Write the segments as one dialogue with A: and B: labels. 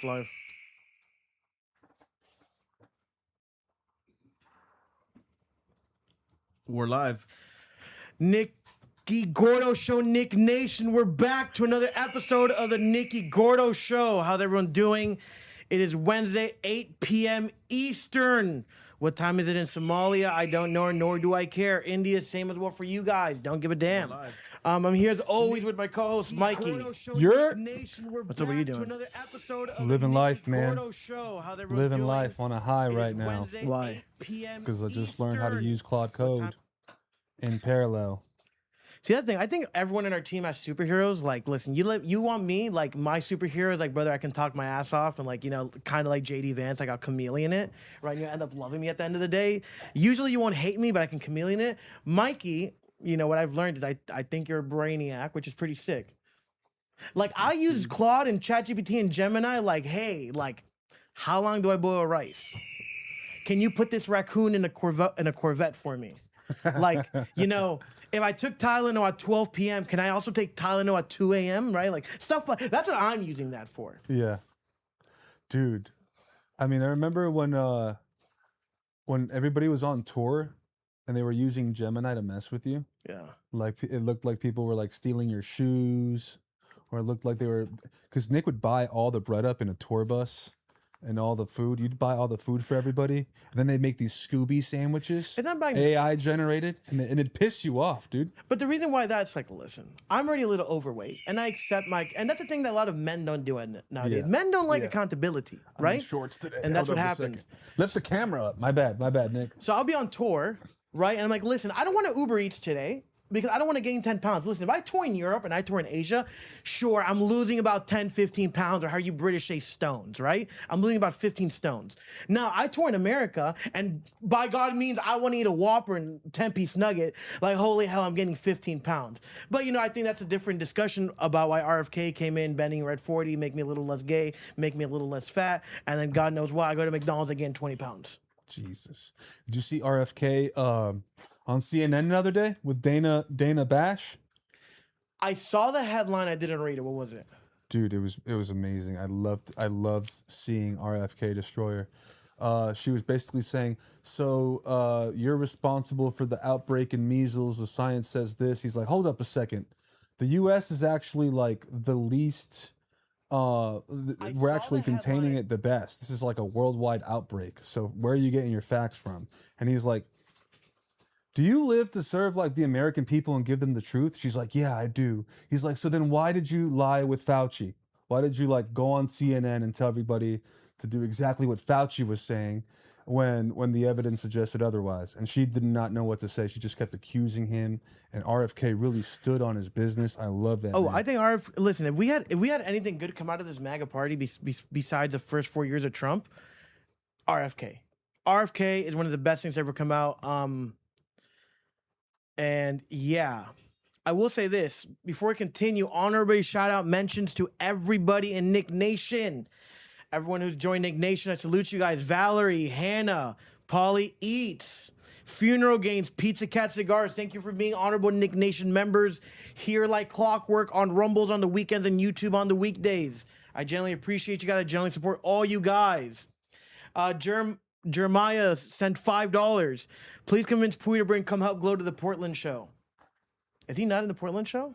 A: Live.
B: We're live.
A: Nicky Gordo Show, Nick Nation. We're back to another episode of the Nicky Gordo Show. How's everyone doing? It is Wednesday, 8 p.m. Eastern. What time is it in Somalia? I don't know, nor do I care. India, same as well for you guys. Don't give a damn. I'm here as always with my co-host, Mikey.
B: You're
A: What's up? What are you doing?
B: living life, man.
A: Living
B: Living life on a high right now
A: Why?
B: because I just learned how to use Claude Code in parallel.
A: See that thing? I think everyone in our team has superheroes. Like, listen, you want me? Like, my superhero is like, brother, I can talk my ass off and like, you know, kind of like JD Vance, I got chameleon it, right? And you end up loving me at the end of the day. Usually you won't hate me, but I can chameleon it. Mikey, you know what I've learned is I think you're a brainiac, which is pretty sick. Like, I use Claude and ChatGPT and Gemini. Like, hey, like, how long do I boil rice? Can you put this raccoon in a Corvette for me? Like, you know, if I took Tylenol at 12 p.m., can I also take Tylenol at 2 a.m., right? Like, stuff like that's what I'm using that for.
B: Yeah, dude. I mean, I remember when everybody was on tour and they were using Gemini to mess with you.
A: Yeah.
B: Like, it looked like people were like stealing your shoes, or it looked like they were, because Nick would buy all the bread up in a tour bus. And all the food, you'd buy all the food for everybody, and then they'd make these Scooby sandwiches,
A: It's not buying
B: AI generated, and it'd piss you off, dude.
A: But the reason why that's like, listen, I'm already a little overweight, and I accept and that's the thing that a lot of men don't do nowadays.
B: Yeah.
A: Men don't like
B: Yeah.
A: accountability,
B: I'm in
A: right?
B: shorts today.
A: And that's
B: Hold
A: what
B: up a second.
A: happens.
B: Lift the camera up. My bad, Nick.
A: So I'll be on tour, right? And I'm like, listen, I don't want to Uber Eats today because I don't want to gain 10 pounds. Listen, if I tour in Europe and I tour in Asia, sure, I'm losing about 10, 15 pounds, or how you British say stones, right? I'm losing about 15 stones. Now, I tour in America, and by God means I want to eat a Whopper and 10-piece nugget. Like, holy hell, I'm getting 15 pounds. But, you know, I think that's a different discussion about why RFK came in, bending red 40, make me a little less gay, make me a little less fat, and then God knows why I go to McDonald's, I gain 20 pounds.
B: Jesus. Did you see RFK on CNN the other day with Dana Bash?
A: I saw the headline, I didn't read it. What was it?
B: Dude, it was amazing. I loved seeing RFK destroy her. She was basically saying, so you're responsible for the outbreak in measles. The science says this. He's like, hold up a second. The U.S. is actually like the least. We're actually containing it the best. This is like a worldwide outbreak. So where are you getting your facts from? And he's like, do you live to serve like the American people and give them the truth? She's like, yeah, I do. He's like, so then why did you lie with Fauci? Why did you like go on CNN and tell everybody to do exactly what Fauci was saying when the evidence suggested otherwise? And she did not know what to say. She just kept accusing him, and RFK really stood on his business. I love that.
A: Oh,
B: man.
A: I think listen, if we had anything good come out of this MAGA party besides the first 4 years of Trump, RFK. RFK is one of the best things to ever come out. And yeah, I will say this before we continue. Honorary shout out mentions to everybody in Nick Nation. Everyone who's joined Nick Nation, I salute you guys. Valerie, Hannah, Polly Eats, Funeral Games, Pizza Cat Cigars. Thank you for being honorable Nick Nation members here like clockwork on Rumbles on the weekends and YouTube on the weekdays. I genuinely appreciate you guys. I genuinely support all you guys. Jeremiah sent $5. Please convince Pui to come help Glow to the Portland show. Is he not in the Portland show?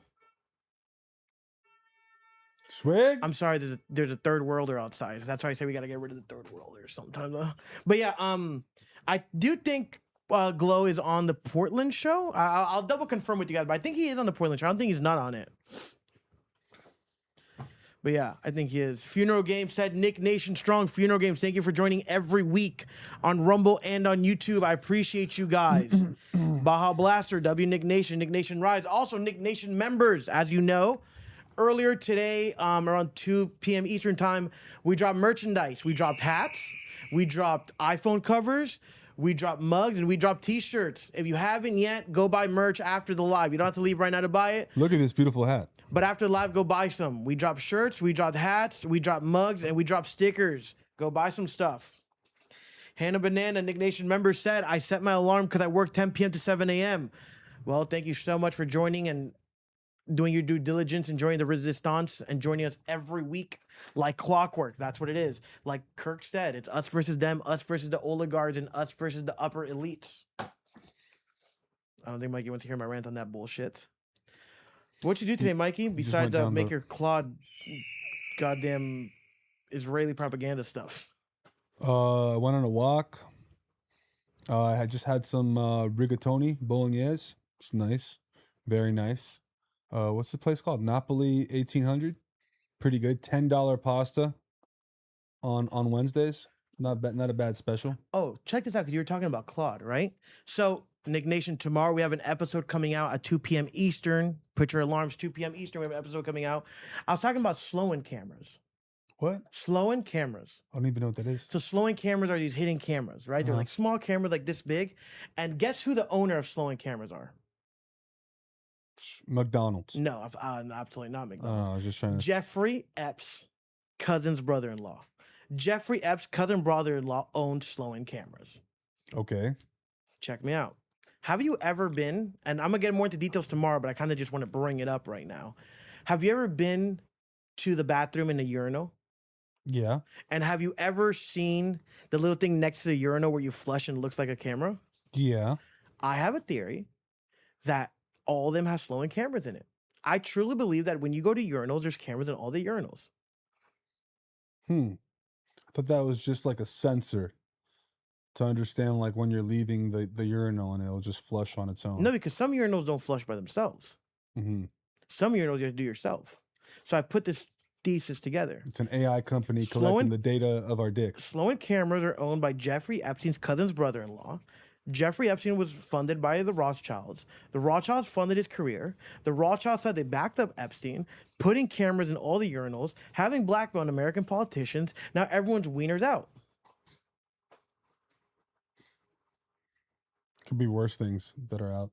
B: Swig?
A: I'm sorry, there's a third worlder outside. That's why I say we gotta get rid of the third worlder sometime. But yeah, I do think Glow is on the Portland show. I'll double confirm with you guys, but I think he is on the Portland show. I don't think he's not on it. But yeah, I think he is. Funeral Games said, Nick Nation strong. Funeral Games, thank you for joining every week on Rumble and on YouTube. I appreciate you guys. Baja Blaster, W Nick Nation Rise. Also, Nick Nation members, as you know, earlier today, around 2 p.m. Eastern time, we dropped merchandise. We dropped hats. We dropped iPhone covers. We dropped mugs, and we dropped t-shirts. If you haven't yet, go buy merch after the live. You don't have to leave right now to buy it.
B: Look at this beautiful hat.
A: But after the live, go buy some. We drop shirts, we drop hats, we drop mugs, and we drop stickers. Go buy some stuff. Hannah Banana, Nick Nation member, said, I set my alarm because I work 10 p.m. to 7 a.m. Well, thank you so much for joining and doing your due diligence, enjoying the resistance, and joining us every week like clockwork. That's what it is. Like Kirk said, it's us versus them, us versus the oligarchs, and us versus the upper elites. I don't think Mikey wants to hear my rant on that bullshit. What'd you do today, Mikey? Besides make your Claude goddamn Israeli propaganda stuff.
B: I went on a walk. I had just had some rigatoni bolognese. It's nice. Very nice. What's the place called? Napoli 1800. Pretty good. $10 pasta on Wednesdays. Not a bad special.
A: Oh, check this out, because you were talking about Claude, right? So, Nick Nation, tomorrow we have an episode coming out at 2 p.m. Eastern. Put your alarms, 2 p.m. Eastern. We have an episode coming out. I was talking about slow-in cameras.
B: What?
A: Slow-in cameras.
B: I don't even know what that is.
A: So slow-in cameras are these hidden cameras, right? They're like small cameras like this big. And guess who the owner of slow-in cameras are?
B: McDonald's.
A: No, absolutely not McDonald's.
B: I was just trying to...
A: Jeffrey Epps' cousin's brother-in-law. Jeffrey Epps' cousin brother-in-law owned slow-in cameras.
B: Okay.
A: Check me out. Have you ever been, and I'm going to get more into details tomorrow, but I kind of just want to bring it up right now. Have you ever been to the bathroom in a urinal?
B: Yeah.
A: And have you ever seen the little thing next to the urinal where you flush and it looks like a camera?
B: Yeah.
A: I have a theory that all of them have slow-in cameras in it. I truly believe that when you go to urinals, there's cameras in all the urinals.
B: I thought that was just like a sensor to understand, like, when you're leaving the urinal and it'll just flush on its own.
A: No, because some urinals don't flush by themselves. Some urinals you have to do yourself. So I put this thesis together.
B: It's an AI company collecting the data of our dicks.
A: Slow-in cameras are owned by Jeffrey Epstein's cousin's brother-in-law. Jeffrey Epstein was funded by the Rothschilds. The Rothschilds funded his career. The Rothschilds said they backed up Epstein, putting cameras in all the urinals, having blackmailed American politicians. Now everyone's wieners out.
B: Could be worse things that are out.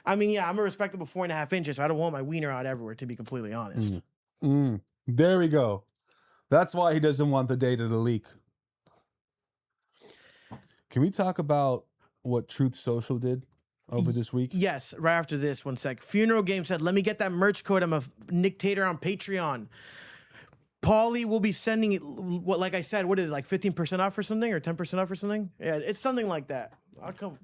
A: I mean, yeah, I'm a respectable 4.5 inches, so I don't want my wiener out everywhere, to be completely honest.
B: There we go. That's why he doesn't want the data to leak. Can we talk about what Truth Social did over this week?
A: Yes, right after this, 1 sec. Funeral Game said, let me get that merch code. I'm a Nick Tater on Patreon. Paulie will be sending it, what, like I said, what is it, like 15% off or something, or 10% off or something? Yeah, it's something like that. I'll come.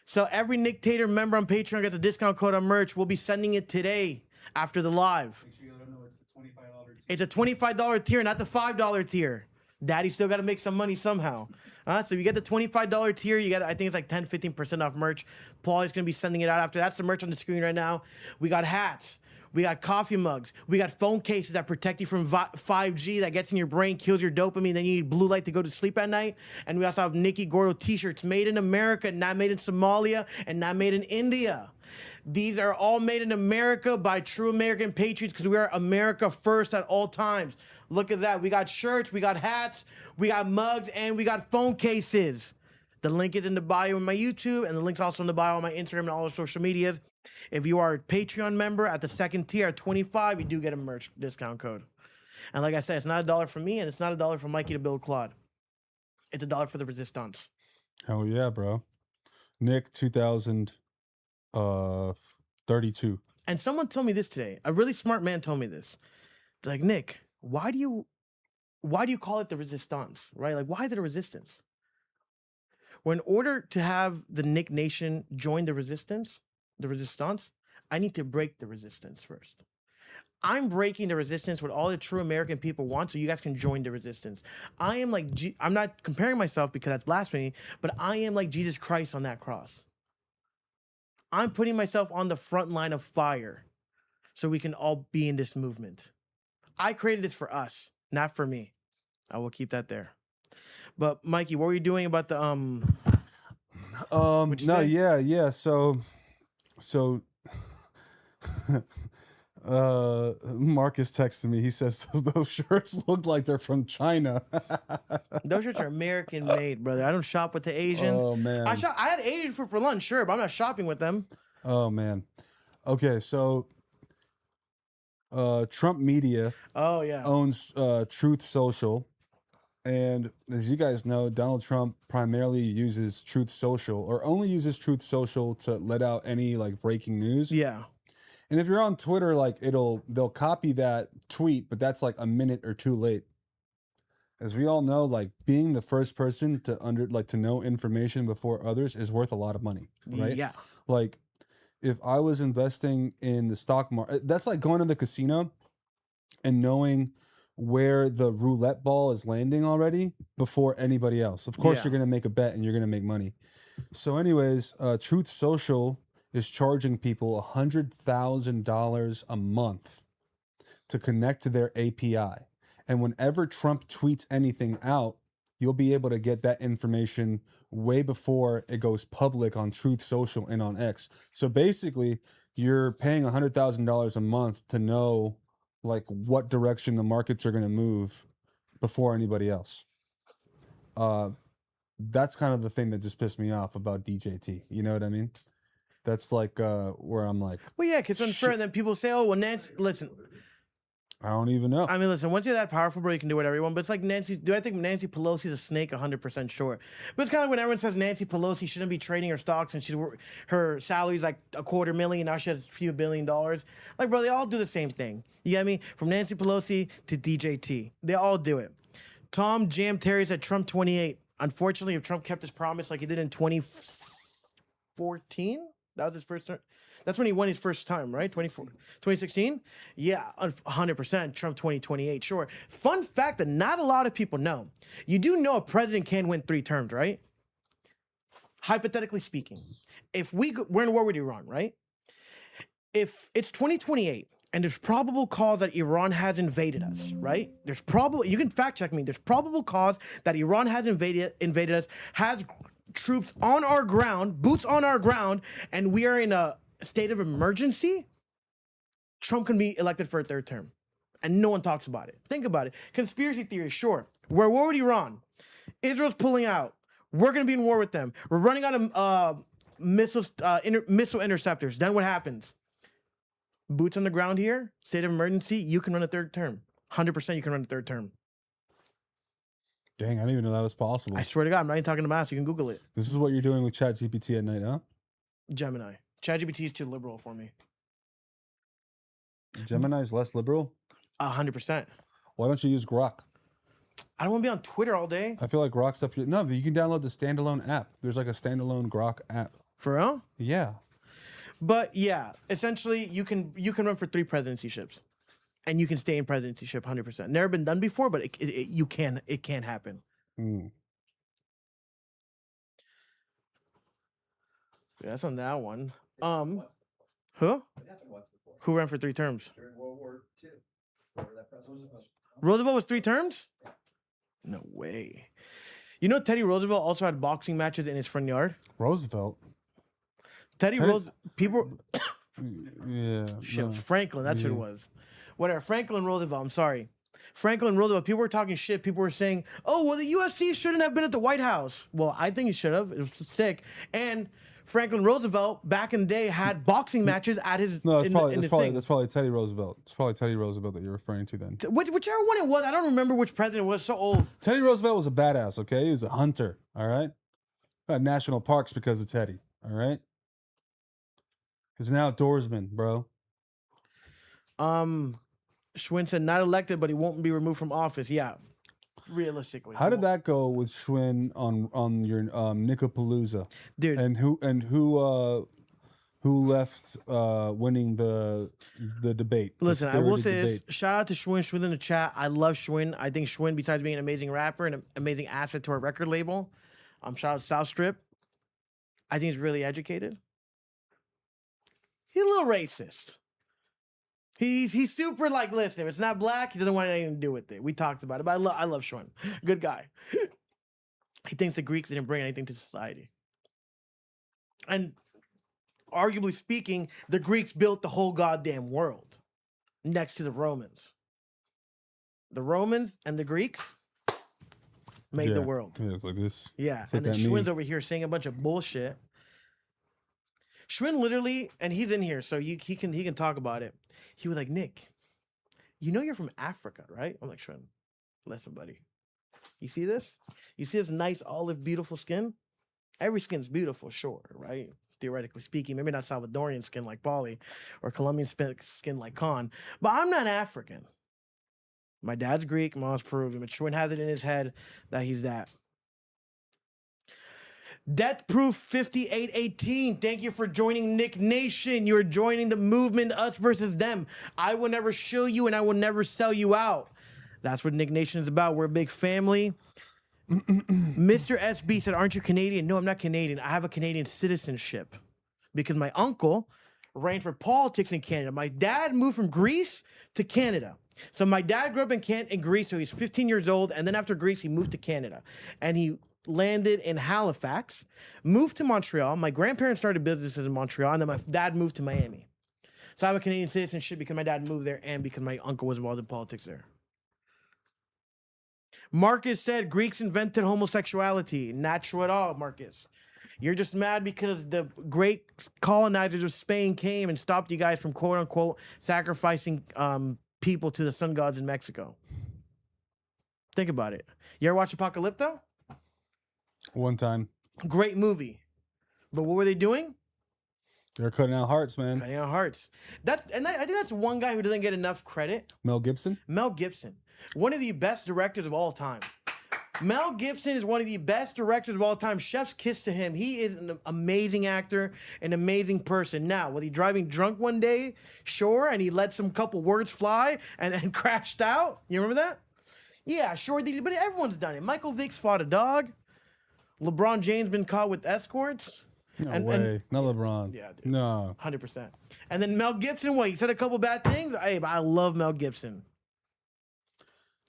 A: So every Nick Tater member on Patreon gets a discount code on merch. We'll be sending it today after the live. Make sure you let them know it's a $25 tier. It's a $25 tier, not the $5 tier. Daddy still got to make some money somehow. So you get the $25 tier, you get, I think it's like 10-15% off merch. Paulie's going to be sending it out after. That's the merch on the screen right now. We got hats. We got coffee mugs. We got phone cases that protect you from 5G that gets in your brain, kills your dopamine. Then you need blue light to go to sleep at night. And we also have Nicky Gordo t-shirts made in America, not made in Somalia, and not made in India. These are all made in America by true American patriots, because we are America first at all times. Look at that. We got shirts, we got hats, we got mugs, and we got phone cases. The link is in the bio on my YouTube, and the link's also in the bio on my Instagram and all the social medias. If you are a Patreon member at the second tier at $25, you do get a merch discount code. And like I said, it's not $1 from me, and it's not $1 from Mikey to build Claude. It's $1 for the resistance.
B: Hell yeah, bro. Nick 2032.
A: And someone told me this today. A really smart man told me this. They're like, Nick, why do you call it the resistance, right? Like, why is it a resistance? Well, in order to have the Nick Nation join the resistance, I need to break the resistance first. I'm breaking the resistance, what all the true American people want, so you guys can join the resistance. I am like, I'm not comparing myself because that's blasphemy, but I am like Jesus Christ on that cross. I'm putting myself on the front line of fire so we can all be in this movement. I created this for us, not for me. I will keep that there. But Mikey, what were you doing about the
B: So Marcus texted me. He says those shirts look like they're from China.
A: Those shirts are American made, brother. I don't shop with the Asians.
B: Oh man.
A: I had Asian food for lunch, sure, but I'm not shopping with them.
B: Oh man. Okay, so Trump Media owns Truth Social. And as you guys know, Donald Trump primarily uses Truth Social, or only uses Truth Social to let out any like breaking news.
A: Yeah.
B: And if you're on Twitter, like they'll copy that tweet, but that's like a minute or two late. As we all know, like being the first person to know information before others is worth a lot of money, right?
A: Yeah.
B: Like if I was investing in the stock market, that's like going to the casino and knowing where the roulette ball is landing already before anybody else. Of course,
A: Yeah.
B: you're going to make a bet and you're going to make money. So, anyways, Truth Social is charging people $100,000 a month to connect to their API. And whenever Trump tweets anything out, you'll be able to get that information way before it goes public on Truth Social and on X. So basically, you're paying $100,000 a month to know like what direction the markets are going to move before anybody else. That's kind of the thing that just pissed me off about DJT. You know what I mean? That's like where I'm like,
A: Well, yeah, because it's unfair. And then people say, oh, well, Nancy, listen.
B: I don't even know.
A: I mean, listen, once you're that powerful, bro, you can do whatever you want. But it's like do I think Nancy Pelosi's a snake? 100% sure. But it's kind of when everyone says Nancy Pelosi shouldn't be trading her stocks and her salary's like $250,000. Now she has a few $1 billion. Like, bro, they all do the same thing. You get me? From Nancy Pelosi to DJT. They all do it. Tom Jam Terry said Trump 28. Unfortunately, if Trump kept his promise like he did in 2014, that was his first term. That's when he won his first time, right? 2016? Yeah, 100%. Trump 2028, sure. Fun fact that not a lot of people know. You do know a president can win 3 terms, right? Hypothetically speaking. If we're in war with Iran, right? If it's 2028 and there's probable cause that Iran has invaded us, right? You can fact check me. There's probable cause that Iran has invaded us, has troops on our ground, boots on our ground, and we are in a state of emergency. Trump can be elected for a 3rd term, and no one talks about it. Think about it. Conspiracy theory, sure. We're at war with Iran. Israel's pulling out. We're gonna be in war with them. We're running out of missile interceptors. Then what happens? Boots on the ground here, state of emergency. You can run a 3rd term. 100% you can run a 3rd term.
B: Dang, I didn't even know that was possible.
A: I swear to God, I'm not even talking to mass. You can Google it.
B: This is what you're doing with ChatGPT at night, huh?
A: Gemini. ChatGPT is too liberal for me.
B: Gemini's less liberal?
A: 100%.
B: Why don't you use Grok?
A: I don't want to be on Twitter all day.
B: I feel like Grok's up here. No, but you can download the standalone app. There's like a standalone Grok app.
A: For real?
B: Yeah.
A: But yeah, essentially you can run for 3 presidencyships. And you can stay in presidencyship 100%. Never been done before, but it can happen.
B: Mm.
A: Yeah, that's on that one. Who? Who ran for 3 terms?
C: During World War II.
A: Roosevelt was 3 terms? No way. You know Teddy Roosevelt also had boxing matches in his front yard?
B: Roosevelt?
A: Teddy Roosevelt, people...
B: Yeah.
A: Shit, it was Franklin. That's who it was. Whatever. Franklin Roosevelt. I'm sorry. Franklin Roosevelt. People were talking shit. People were saying, "Oh, well, the UFC shouldn't have been at the White House." Well, I think it should have. It was sick. And Franklin Roosevelt back in the day had boxing matches at his.
B: No, that's
A: thing.
B: probably Teddy Roosevelt. It's probably Teddy Roosevelt that you're referring to then.
A: Whichever one it was, I don't remember which president it was. So old.
B: Teddy Roosevelt was a badass. Okay, he was a hunter. All right, got national parks because of Teddy. All right, he's an outdoorsman, bro.
A: Schwinn said not elected, but he won't be removed from office. Yeah, realistically.
B: How did that go with Schwinn on your Nicopalooza,
A: dude?
B: And who left winning the debate?
A: Listen, I will say this. Shout out to Schwinn in the chat. I love Schwinn. I think Schwinn, besides being an amazing rapper and an amazing asset to our record label, shout out to South Strip. I think he's really educated. He's a little racist. He's super like, listen, if it's not black, he doesn't want anything to do with it. We talked about it, but I love Schwinn. Good guy. He thinks the Greeks didn't bring anything to society. And arguably speaking, the Greeks built the whole goddamn world next to the Romans. The Romans and the Greeks made the world.
B: Yeah, it's like this.
A: Yeah,
B: It's
A: and
B: like
A: then
B: that
A: Schwinn's
B: meme.
A: over here saying a bunch of bullshit. Schwinn literally, and he's in here, so he can talk about it. He was like, Nick, you know you're from Africa, right? I'm like, Schwinn, listen, buddy. You see this? You see this nice olive, beautiful skin? Every skin's beautiful, sure, right? theoretically speaking. Maybe not Salvadorian skin like Paulie or Colombian skin like Khan, but I'm not African. My dad's Greek, mom's Peruvian, but Schwinn has it in his head that he's that. Death Proof 5818. Thank you for joining Nick Nation. You're joining the movement, us versus them. I will never shill you and I will never sell you out. That's what Nick Nation is about. We're a big family. Mr. SB said, aren't you Canadian? No, I'm not Canadian. I have a Canadian citizenship because my uncle ran for politics in Canada. My dad moved from Greece to Canada. So my dad grew up in Greece, so he's 15 years old. And then after Greece, he moved to Canada. And he landed in Halifax, moved to Montreal. My grandparents started businesses in Montreal, and then my dad moved to Miami. So I have a Canadian citizenship because my dad moved there and because my uncle was involved in politics there. Marcus said Greeks invented homosexuality. Not true at all, Marcus. You're just mad because the great colonizers of Spain came and stopped you guys from quote unquote sacrificing people to the sun gods in Mexico. Think about it. You ever watch Apocalypto?
B: One time.
A: Great movie. But what were they doing?
B: They're cutting out hearts, man.
A: Cutting out hearts. I think that's one guy who doesn't get enough credit.
B: Mel Gibson?
A: Mel Gibson. One of the best directors of all time. Mel Gibson is one of the best directors of all time. Chef's kiss to him. He is an amazing actor, an amazing person. Now, was he driving drunk one day? Sure. And he let some couple words fly and crashed out? You remember that? Yeah, sure. But everyone's done it. Michael Vick's fought a dog. LeBron James been caught with escorts.
B: No way. Not LeBron.
A: Yeah, dude.
B: No.
A: 100%. And then Mel Gibson, what? He said a couple bad things? Hey, but I love Mel Gibson.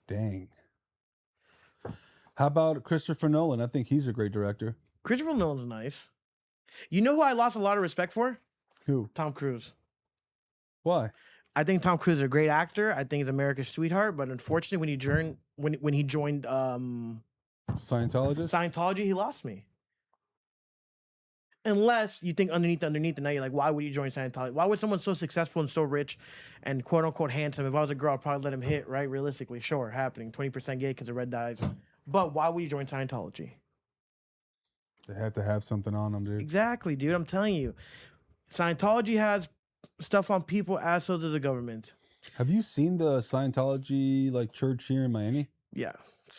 B: Dang. How about Christopher Nolan? I think he's a great director.
A: Christopher Nolan's nice. You know who I lost a lot of respect for?
B: Who?
A: Tom Cruise.
B: Why?
A: I think Tom Cruise is a great actor. I think he's America's sweetheart. But unfortunately, when he joined Scientology, he lost me. Unless you think underneath, and now you're like, why would you join Scientology? Why would someone so successful and so rich and quote unquote handsome? If I was a girl, I'd probably let him hit, right? Realistically, sure, happening. 20% gay because of red dyes. But why would you join Scientology?
B: They had to have something on them, dude.
A: Exactly, dude. I'm telling you. Scientology has stuff on people as so does the government.
B: Have you seen the Scientology like church here in Miami?
A: Yeah.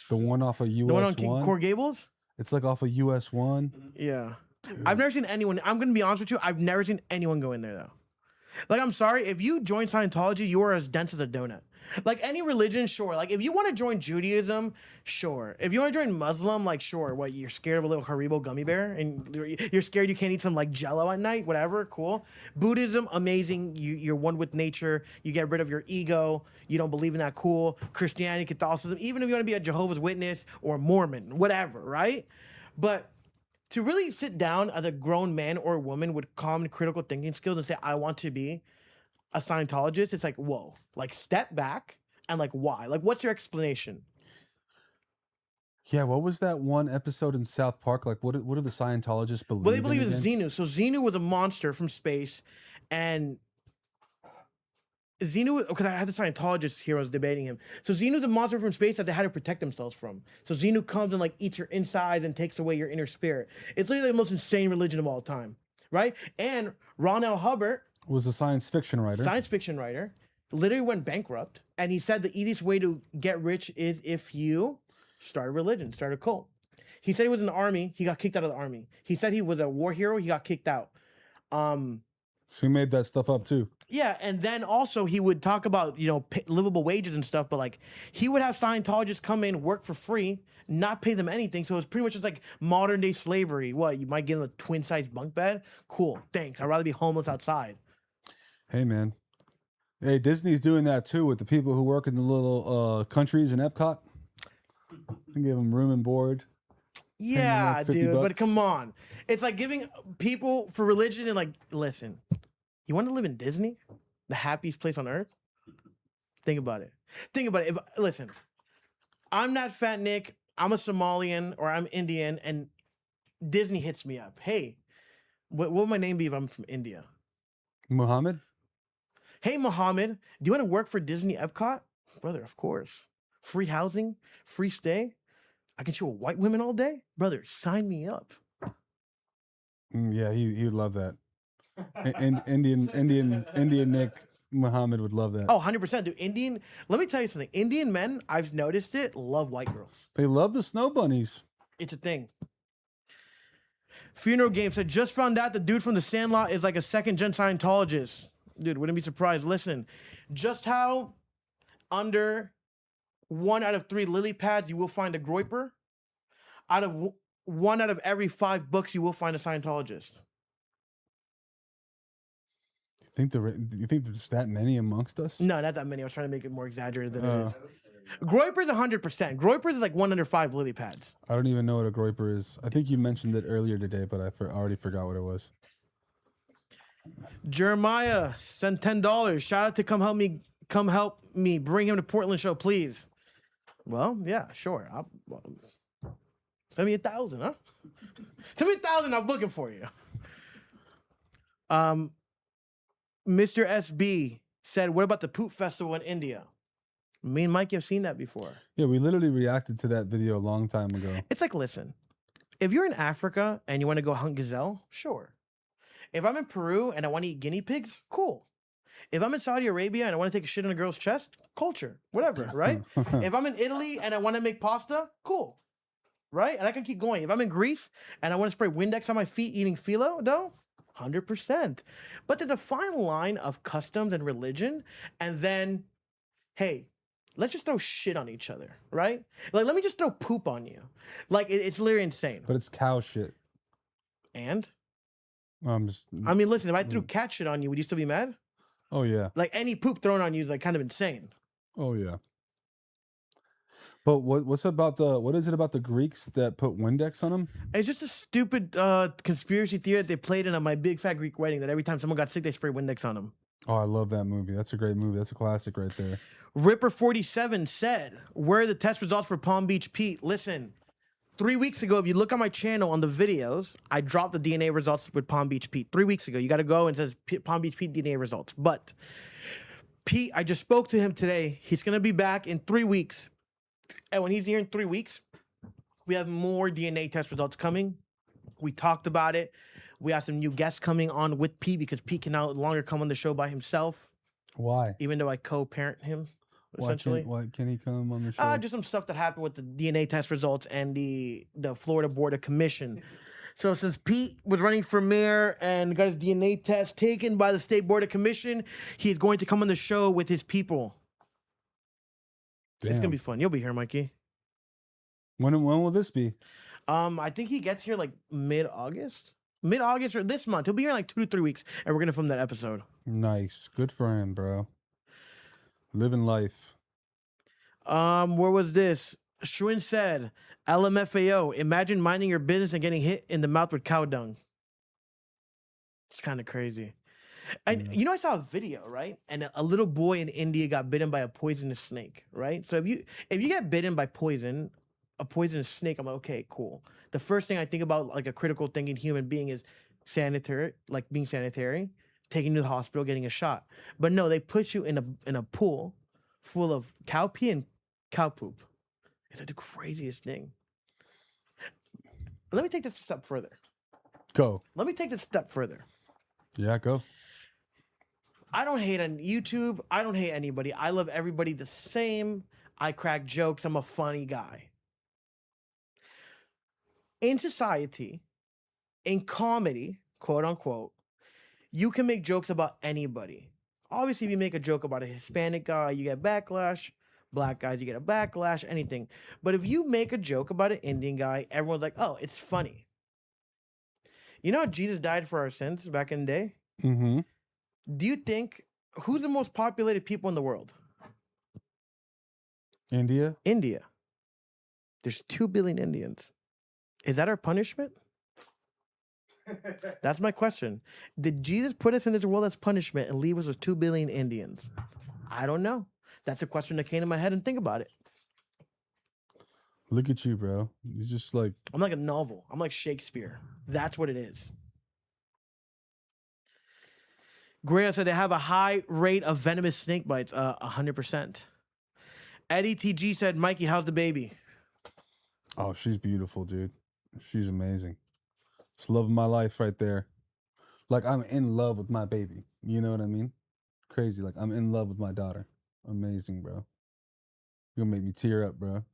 B: The one off of US 1?
A: The one on Core Gables?
B: It's like off of US 1.
A: Yeah. Dude. I've never seen anyone. I'm going to be honest with you. I've never seen anyone go in there, though. Like, I'm sorry. If you join Scientology, you are as dense as a donut. Like, any religion, sure. Like, if you want to join Judaism, sure. If you want to join Muslim, like, sure. What, you're scared of a little Haribo gummy bear? And you're scared you can't eat some, like, Jell-O at night? Whatever, cool. Buddhism, amazing. You're one with nature. You get rid of your ego. You don't believe in that, cool. Christianity, Catholicism, even if you want to be a Jehovah's Witness or Mormon, whatever, right? But to really sit down as a grown man or woman with common critical thinking skills and say, I want to be a Scientologist, it's like, whoa, like step back and like, why? Like, what's your explanation?
B: Yeah, what was that one episode in South Park? Like, what do the Scientologists believe?
A: Well, they believe
B: in
A: it's Xenu. So Xenu was a monster from space, and Xenu, because I had the Scientologist heroes debating him. So Xenu's a monster from space that they had to protect themselves from. So Xenu comes and like eats your insides and takes away your inner spirit. It's literally the most insane religion of all time, right? And Ron L. Hubbard
B: was a science fiction writer, literally went bankrupt, and he said the easiest way to get rich is if you start a religion, start a cult. He said he was in the army. He got kicked out of the army. He said he was a war hero. He got kicked out. So he made that stuff up too.
A: Yeah, and then also he would talk about, livable wages and stuff, but like he would have Scientologists come in, work for free, not pay them anything. So it's pretty much just like modern day slavery. What, you might get in a twin size bunk bed? Cool, thanks. I'd rather be homeless outside.
B: Hey, man. Hey, Disney's doing that too with the people who work in the little countries in Epcot. They give them room and board.
A: Yeah,
B: like
A: dude,
B: $50.
A: but come on. It's like giving people for religion and like, listen, you want to live in Disney? The happiest place on earth? Think about it. Listen, I'm not Fat Nick, I'm a Somalian or I'm Indian, and Disney hits me up. Hey, what would my name be if I'm from India?
B: Muhammad?
A: Hey, Muhammad, do you want to work for Disney Epcot? Brother, of course. Free housing, free stay. I can show white women all day? Brother, sign me up.
B: Yeah, he would love that. And Indian Nick Muhammad would love that.
A: Oh, 100%. Dude, let me tell you something. Indian men, I've noticed it, love white girls.
B: They love the snow bunnies.
A: It's a thing. Funeral Game said, just found out the dude from The Sandlot is like a second-gen Scientologist. Dude, wouldn't be surprised. Listen, just how under 1 out of 3 lily pads you will find a groiper, one out of every 5 books you will find a Scientologist.
B: You think there's that many amongst us?
A: No, not that many. I was trying to make it more exaggerated than it is. Groiper's 100%. Groiper's is like 1 under 5 lily pads.
B: I don't even know what a groiper is. I think you mentioned it earlier today, but I already forgot what it was.
A: Jeremiah sent $10. Shout out to come help me. Bring him to Portland show, please. Well, yeah, sure. Send me 1,000, huh? Send me 1,000. I'm booking for you. Mr. SB said, "What about the poop festival in India?" Me and Mikey have seen that before.
B: Yeah, we literally reacted to that video a long time ago.
A: It's like, listen, if you're in Africa and you want to go hunt gazelle, sure. If I'm in Peru and I want to eat guinea pigs, cool. If I'm in Saudi Arabia and I want to take a shit on a girl's chest, culture, whatever, right? If I'm in Italy and I want to make pasta, cool, right? And I can keep going. If I'm in Greece and I want to spray Windex on my feet eating phyllo dough, 100%. But there's a fine line of customs and religion, and then, hey, let's just throw shit on each other, right? Like, let me just throw poop on you. Like, it's literally insane.
B: But it's cow shit.
A: And?
B: I
A: mean, listen, if I threw cat shit on you, would you still be mad?
B: Oh, yeah.
A: Like, any poop thrown on you is, like, kind of insane.
B: Oh, yeah. But what is it about the Greeks that put Windex on them?
A: It's just a stupid conspiracy theory that they played in My Big Fat Greek Wedding, that every time someone got sick, they sprayed Windex on them.
B: Oh, I love that movie. That's a great movie. That's a classic right there.
A: Ripper47 said, where are the test results for Palm Beach Pete? Listen, 3 weeks ago, if you look on my channel on the videos, I dropped the DNA results with Palm Beach Pete. 3 weeks ago, you got to go and it says Palm Beach Pete DNA results. But Pete, I just spoke to him today. He's going to be back in 3 weeks. And when he's here in 3 weeks, we have more DNA test results coming. We talked about it. We have some new guests coming on with Pete because Pete can no longer come on the show by himself.
B: Why?
A: Even though I co-parent him, essentially.
B: Why can't he come on the show?
A: Just some stuff that happened with the DNA test results and the Florida Board of Commission. So since Pete was running for mayor and got his DNA test taken by the State Board of Commission, he's going to come on the show with his people. Damn. It's going to be fun. You'll be here, Mikey.
B: When will this be?
A: I think he gets here like mid-August. Mid-August or this month. He'll be here in like 2 to 3 weeks, and we're going to film that episode.
B: Nice. Good for him, bro. Living life.
A: Where was this? Shrin said, LMFAO, imagine minding your business and getting hit in the mouth with cow dung. It's kind of crazy. And you know, I saw a video, right? And a little boy in India got bitten by a poisonous snake, right? So if you get bitten by a poisonous snake, I'm like, okay, cool. The first thing I think about, like a critical thinking human being, is sanitary, like being sanitary, taking you to the hospital, getting a shot. But no, they put you in a pool full of cow pee and cow poop. It's like the craziest thing. Let me take this a step further.
B: Go.
A: Let me take this a step further.
B: Yeah, go.
A: I don't hate on YouTube. I don't hate anybody. I love everybody the same. I crack jokes. I'm a funny guy. In society, in comedy, quote unquote, you can make jokes about anybody. Obviously, if you make a joke about a Hispanic guy, you get backlash. Black guys, you get a backlash, anything. But if you make a joke about an Indian guy, everyone's like, oh, it's funny. You know how Jesus died for our sins back in the day?
B: Mm-hmm.
A: Do you think, who's the most populated people in the world?
B: India?
A: India. There's 2 billion Indians. Is that our punishment? That's my question. Did Jesus put us in this world as punishment and leave us with 2 billion Indians? I don't know. That's a question that came to my head, and think about it.
B: Look at you, bro. You're just like...
A: I'm like a novel. I'm like Shakespeare. That's what it is. Greya said they have a high rate of venomous snake bites. 100%. Eddie TG said, Mikey, how's the baby?
B: Oh, she's beautiful, dude. She's amazing. It's love of my life right there. Like I'm in love with my baby. You know what I mean? Crazy. Like I'm in love with my daughter. Amazing, bro. You're gonna make me tear up, bro.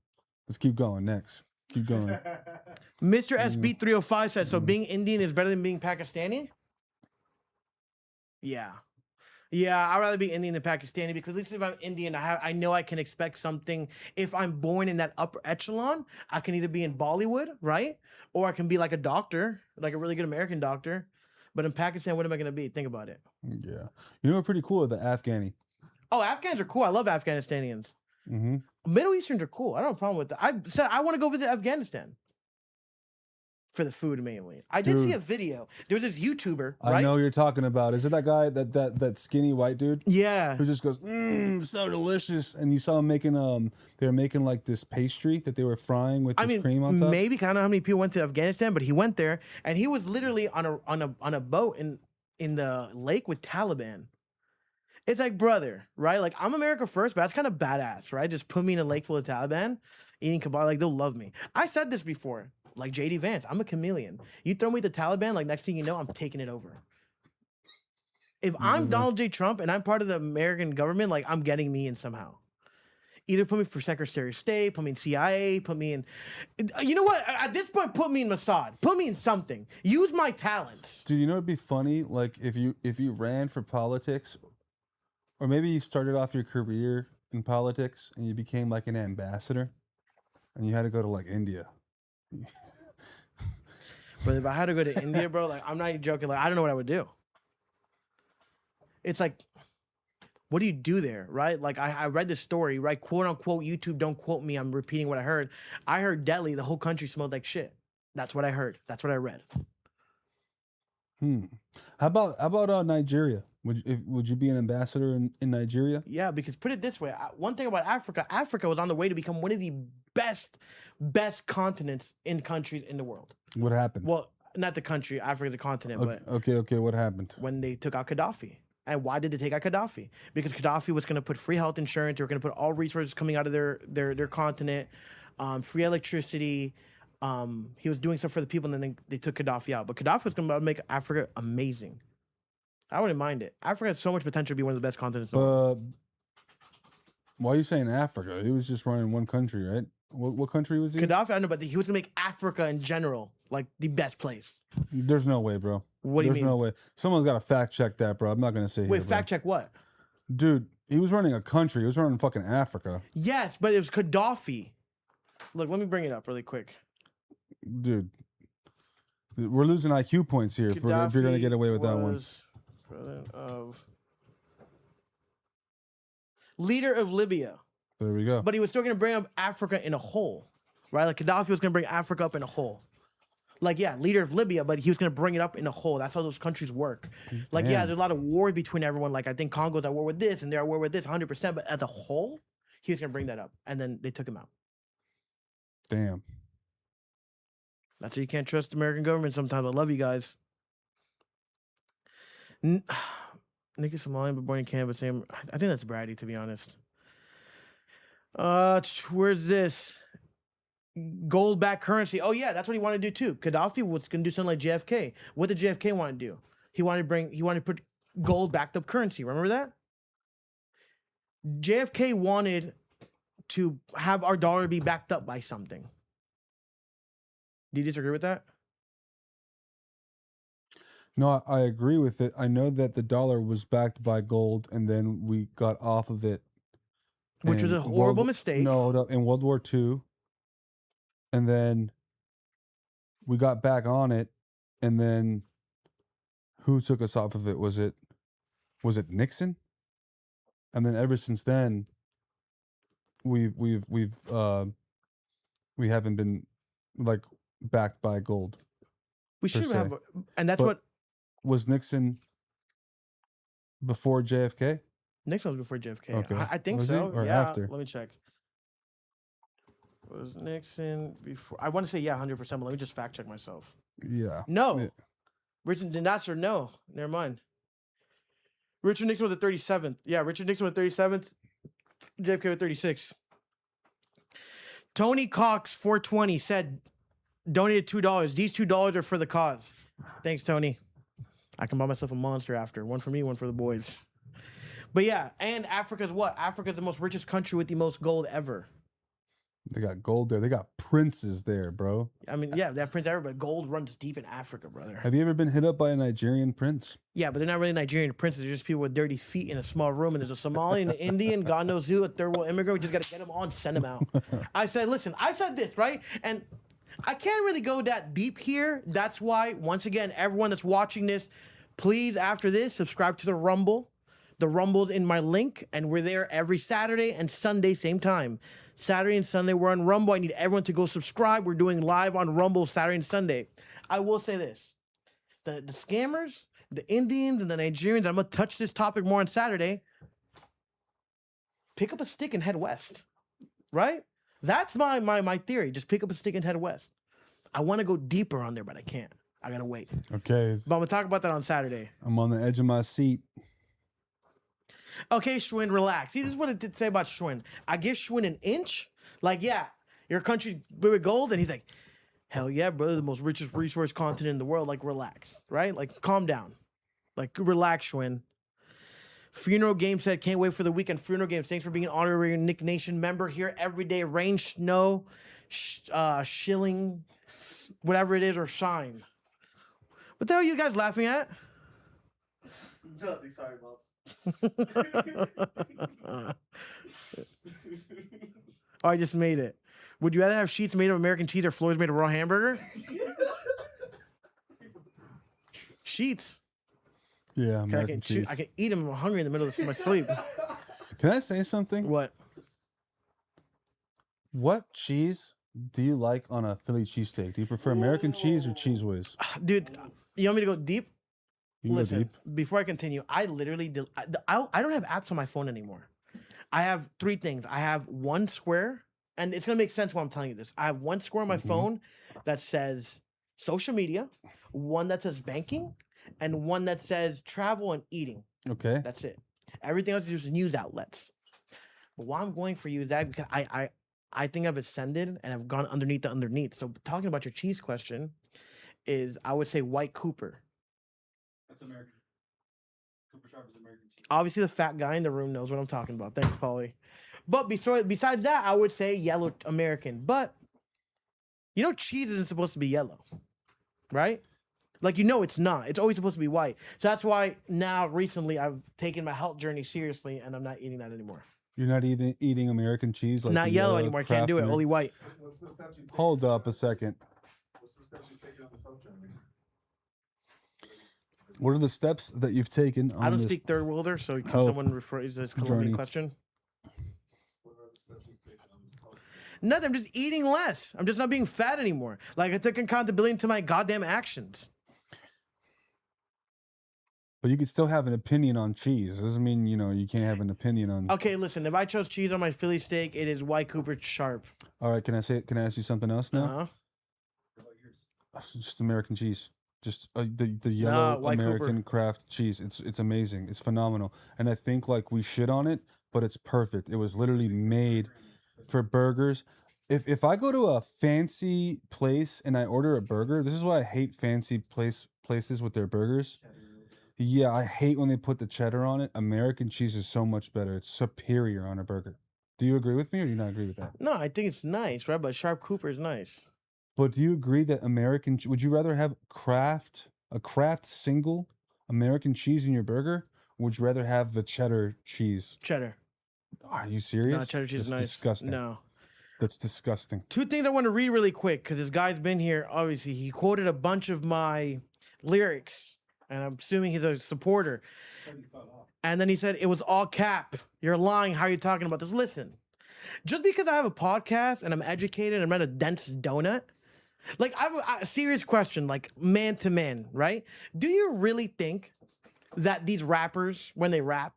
B: Let's keep going. Next. Keep going.
A: Mr. SB305 says, so being Indian is better than being Pakistani? Yeah. Yeah, I'd rather be Indian than Pakistani because at least if I'm Indian, I know I can expect something. If I'm born in that upper echelon, I can either be in Bollywood, right? Or I can be like a doctor, like a really good American doctor. But in Pakistan, what am I going to be? Think about it.
B: Yeah. You know what's pretty cool? The Afghani.
A: Oh, Afghans are cool. I love Afghanistanians.
B: Mm-hmm.
A: Middle Easterns are cool. I don't have a problem with that. I said I want to go visit Afghanistan. For the food mainly. I did see a video. There was this YouTuber, right?
B: I know who you're talking about. Is it that guy, that skinny white dude?
A: Yeah.
B: Who just goes, so delicious. And you saw him making they were making like this pastry that they were frying with this cream on top.
A: Maybe, I don't know how many people went to Afghanistan, but he went there and he was literally on a boat in the lake with Taliban. It's like, brother, right? Like, I'm America first, but that's kind of badass, right? Just put me in a lake full of Taliban, eating kebab, like they'll love me. I said this before. Like JD Vance, I'm a chameleon. You throw me the Taliban, like next thing you know, I'm taking it over. If I'm Donald J. Trump and I'm part of the American government, like I'm getting me in somehow. Either put me for Secretary of State, put me in CIA, put me in... You know what? At this point, put me in Mossad. Put me in something. Use my talents.
B: Dude, you know what'd be funny? Like if you ran for politics, or maybe you started off your career in politics and you became like an ambassador and you had to go to like India.
A: But if I had to go to India, bro, like I'm not even joking. Like I don't know what I would do. It's like, what do you do there, right? Like I read this story, right? Quote unquote YouTube, don't quote me. I'm repeating what I heard. I heard Delhi, the whole country smelled like shit. That's what I heard. That's what I read.
B: How about Nigeria? Would you be an ambassador in Nigeria?
A: Yeah, because put it this way, one thing about Africa, Africa was on the way to become one of the best continents in countries in the world.
B: What happened?
A: Well, not the country, Africa, the continent,
B: Okay,
A: but
B: okay. What happened?
A: when they took out Gaddafi. And why did they take out Gaddafi? Because Gaddafi was going to put free health insurance. They were going to put all resources coming out of their continent, free electricity. He was doing stuff for the people, and then they took Gaddafi out. But Gaddafi was going to make Africa amazing. I wouldn't mind it. Africa has so much potential to be one of the best continents in the world.
B: Why are you saying Africa? He was just running one country, right? What country was he?
A: Gaddafi, I know, but he was going to make Africa in general like the best place.
B: There's no way, bro.
A: What do you mean?
B: There's no way. Someone's got to fact check that, bro. I'm not going to say
A: Wait, fact check what?
B: Dude, he was running a country. He was running fucking Africa.
A: Yes, but it was Gaddafi. Look, let me bring it up really quick.
B: Dude, we're losing IQ points here if you're going to get away with that one.
A: Leader of Libya.
B: There we go.
A: But he was still going to bring up Africa in a whole, right? Like Gaddafi was going to bring Africa up in a whole. Like, yeah, leader of Libya, but he was going to bring it up in a whole. That's how those countries work. Like, yeah, there's a lot of wars between everyone. Like, I think Congo's at war with this, and they're at war with this 100%. But at the whole, he was going to bring that up. And then they took him out.
B: Damn.
A: That's why you can't trust the American government sometimes. I love you guys. Nicky Somalian, but born in Canada, same. I think that's bratty, to be honest. Where's this? Gold-backed currency. Oh yeah, that's what he wanted to do too. Gaddafi was going to do something like JFK. What did JFK want to do? He wanted to put gold-backed up currency. Remember that? JFK wanted to have our dollar be backed up by something. Do you disagree with that?
B: No, I agree with it. I know that the dollar was backed by gold, and then we got off of it,
A: which was a horrible mistake.
B: No, in World War II. And then we got back on it, and then who took us off of it? Was it Nixon? And then ever since then, we haven't been like backed by gold.
A: We should have, and that's what
B: was Nixon before JFK.
A: Nixon was before JFK.
B: Okay.
A: I think
B: was
A: so.
B: Or
A: yeah,
B: after?
A: Let me check. Was Nixon before? I want to say yeah, 100%. But let me just fact check myself.
B: Yeah.
A: No.
B: Yeah.
A: Richard Nasser, no. Never mind. Richard Nixon was the 37th. Yeah, Richard Nixon was 37th. JFK was 36. Tony Cox 420 said Donated $2. These $2 are for the cause. Thanks, Tony. I can buy myself a monster after. One for me, one for the boys. But yeah, and Africa's what? Africa's the most richest country with the most gold ever.
B: They got gold there. They got princes there, bro.
A: I mean, yeah, they have prince everywhere, but gold runs deep in Africa, brother.
B: Have you ever been hit up by a Nigerian prince?
A: Yeah, but they're not really Nigerian princes. They're just people with dirty feet in a small room, and there's a Somali and an Indian, God knows who, a third world immigrant. We just got to get them on, send them out. I said, listen, I said this, right? And I can't really go that deep here. That's why, once again, everyone that's watching this, please, after this, subscribe to the Rumble. The Rumble's in my link, and we're there every Saturday and Sunday, same time. Saturday and Sunday, we're on Rumble. I need everyone to go subscribe. We're doing live on Rumble Saturday and Sunday. I will say this. The scammers, the Indians, and the Nigerians, I'm going to touch this topic more on Saturday. Pick up a stick and head west, right? That's my theory. Just pick up a stick and head west. I want to go deeper on there, but I can't. I got to wait.
B: Okay.
A: But I'm going to talk about that on Saturday.
B: I'm on the edge of my seat.
A: Okay, Schwinn, relax. See, this is what it did say about Schwinn. I give Schwinn an inch. Like, yeah, your country with gold. And he's like, hell yeah, brother, the most richest resource continent in the world. Like, relax, right? Like, calm down. Like, relax, Schwinn. Funeral Game said, can't wait for the weekend. Funeral Games, thanks for being an honorary Nick Nation member here every day. Rain, snow, shilling, whatever it is, or shine. What the hell are you guys laughing at?
C: Nothing, sorry, boss.
A: Oh, I just made it. Would you rather have sheets made of American cheese or floors made of raw hamburger? Sheets.
B: Yeah, American cheese.
A: I can eat them. I'm hungry in the middle of my sleep.
B: Can I say something?
A: What?
B: What cheese do you like on a Philly cheesesteak? Do you prefer American cheese or Cheese Whiz?
A: Dude, you want me to go deep?
B: You can go
A: Listen,
B: deep.
A: before I continue, I literally I don't have apps on my phone anymore. I have three things. I have one square, and it's gonna make sense while I'm telling you this. I have one square on my phone that says social media, one that says banking, and one that says travel and eating.
B: Okay.
A: That's it. Everything else is just news outlets. But why I'm going for you is that because I think I've ascended and I've gone underneath the underneath. So talking about your cheese question is I would say White Cooper.
C: That's American. Cooper Sharp is American cheese.
A: Obviously, the fat guy in the room knows what I'm talking about. Thanks, Polly. But besides that, I would say yellow American. But you know, cheese isn't supposed to be yellow, right? Like, you know, it's not. It's always supposed to be white. So that's why now, recently, I've taken my health journey seriously, and I'm not eating that anymore.
B: You're not eating American cheese? Like
A: Not yellow anymore. I can't do it.
B: Kraft
A: Only white.
C: What's the steps you take?
B: Hold up a second.
C: What's the steps you take on the self journey?
B: What are the steps that you've taken on
A: I don't
B: this?
A: speak third worlder, so can
B: health
A: someone rephrase this Colombian
B: journey?
A: question?
C: What are the steps you take on this self
A: Nothing. I'm just eating less. I'm just not being fat anymore. Like, I took accountability to my goddamn actions.
B: But you could still have an opinion on cheese. Doesn't mean, you know, you can't have an opinion on.
A: Okay, listen. If I chose cheese on my Philly steak, it is White Cooper Sharp.
B: All right, can I ask you something else now?
A: Uh-huh.
C: What about yours?
B: Just American cheese. Just the yellow
A: White
B: American
A: Cooper.
B: Kraft cheese. It's amazing. It's phenomenal. And I think like we shit on it, but it's perfect. It was literally made for burgers. If I go to a fancy place and I order a burger, this is why I hate fancy places with their burgers. Yeah, I hate when they put the cheddar on it. American cheese is so much better. It's superior on a burger. Do you agree with me or do you not agree with that?
A: No, I think it's nice, right? But Sharp Cooper is nice.
B: But do you agree that would you rather have a Kraft single American cheese in your burger? Or would you rather have the cheddar cheese?
A: Cheddar.
B: Are you serious?
A: No, cheddar cheese is
B: That's
A: nice.
B: disgusting.
A: No.
B: That's disgusting.
A: Two things I want to read really quick because this guy's been here. Obviously, he quoted a bunch of my lyrics, and I'm assuming he's a supporter. And then he said, it was all cap. You're lying. How are you talking about this? Listen, just because I have a podcast and I'm educated and I'm not a dense donut, like, I have a serious question, like, man to man, right? Do you really think that these rappers, when they rap,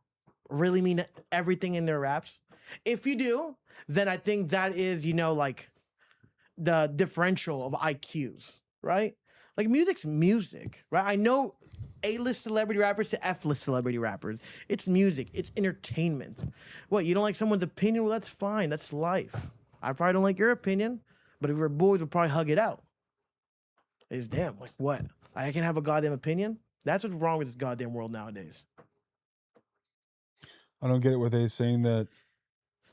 A: really mean everything in their raps? If you do, then I think that is, you know, like, the differential of IQs, right? Like, music's music, right? I know A-list celebrity rappers to F-list celebrity rappers. It's music. It's entertainment. What, you don't like someone's opinion? Well, that's fine. That's life. I probably don't like your opinion, but if we're boys, we'll probably hug it out. Is damn, like what? I can have a goddamn opinion? That's what's wrong with this goddamn world nowadays.
B: I don't get it where they're saying that.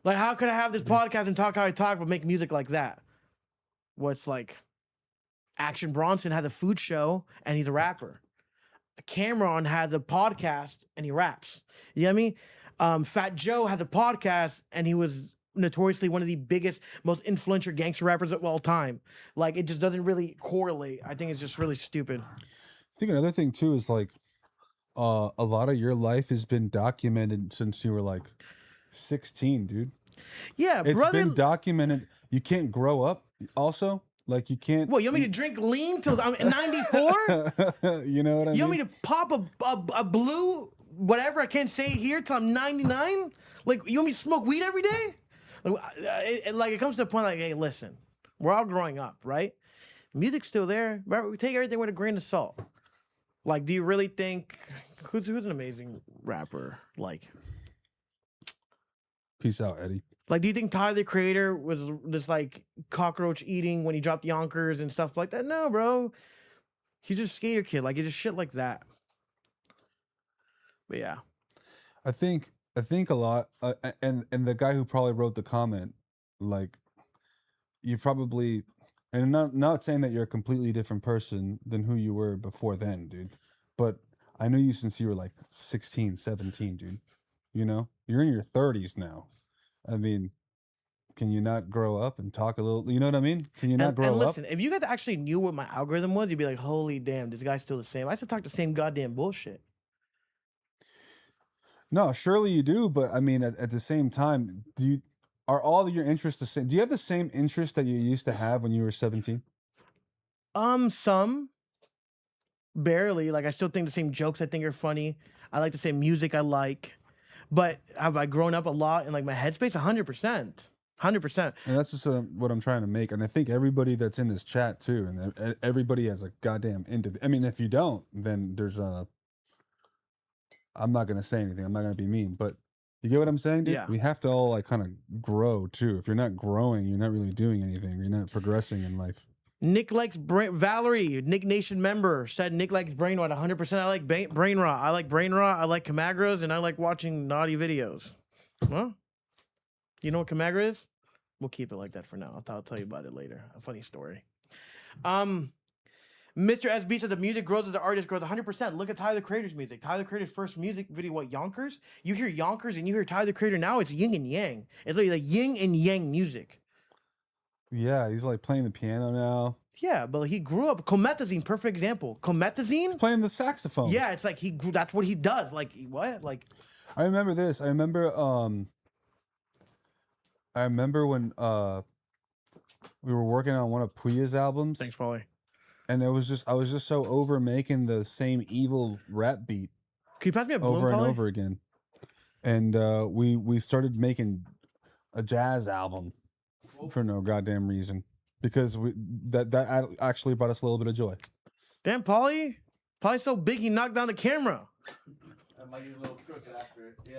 A: Like, how could I have this podcast and talk how I talk, but make music like that? What's like, Action Bronson has a food show and he's a rapper. Cameron has a podcast and he raps. You know what I mean? Fat Joe has a podcast and he was notoriously one of the biggest, most influential gangster rappers of all time. Like, it just doesn't really correlate. I think it's just really stupid.
B: I think another thing too is like a lot of your life has been documented since you were like 16, dude.
A: Yeah,
B: It's
A: brother.
B: been documented. You can't grow up. Also, like you can't.
A: What, you want me to drink lean till I'm 94?
B: You know what I mean?
A: You want me to pop a blue, whatever I can't say here till I'm 99? Like, you want me to smoke weed every day? Like, it comes to the point like, hey, listen, we're all growing up, right? Music's still there. But we take everything with a grain of salt. Like, do you really think who's an amazing rapper? Like,
B: Peace out, Eddie.
A: do you think Tyler the Creator was this like cockroach eating when he dropped Yonkers and stuff like that? No, bro. He's just a skater kid. Like, it's just shit like that. But yeah.
B: I think a lot, and the guy who probably wrote the comment, like, you probably, and not saying that you're a completely different person than who you were before then, dude, but I knew you since you were like 16, 17, dude. You know, you're in your 30s now. I mean, can you not grow up and talk a little? You know what I mean? Can you not grow
A: and
B: up?
A: listen, if you guys actually knew what my algorithm was, you'd be like, holy damn, this guy's still the same. I still talk the same goddamn bullshit.
B: No, surely you do, but I mean, at the same time, are all of your interests the same? Do you have the same interest that you used to have when you were 17?
A: Some barely. Like, I still think the same jokes I think are funny. I like the same music I like. But have I grown up a lot in like my headspace? 100%. 100%.
B: And that's just what I'm trying to make. And I think everybody that's in this chat too, and everybody has a goddamn I mean, if you don't, then there's I'm not gonna say anything. I'm not gonna be mean, but you get what I'm saying, dude?
A: Yeah.
B: We have to all like kind of grow too. If you're not growing, you're not really doing anything. You're not progressing in life.
A: Nick likes Valerie, Nick Nation member, said Nick likes brain rot. 100%. I like brain rot. I like brain rot. I like Camagras, and I like watching naughty videos. Well, you know what Camagra is? We'll keep it like that for now. I'll tell you about it later. A funny story. Mr. SB said the music grows as the artist grows. 100%. Look at Tyler the Creator's music. Tyler the Creator's first music video, what, Yonkers? You hear Yonkers and you hear Tyler the Creator now, it's yin and yang. It's like yin and yang music.
B: Yeah, he's like playing the piano now.
A: Yeah, but he grew up. Comethazine, perfect example. Comethazine?
B: He's playing the saxophone.
A: Yeah, it's like that's what he does. Like, what? Like,
B: I remember this. I remember when we were working on one of Puya's albums.
A: thanks, Paulie.
B: And I was just so over making the same evil rap beat
A: Can you pass me a balloon,
B: over and
A: Paulie?
B: over again. And we started making a jazz album for no goddamn reason, because that actually brought us a little bit of joy.
A: Damn, Paulie. Paulie's so big he knocked down the camera.
C: I might get a little crooked after it. Yeah,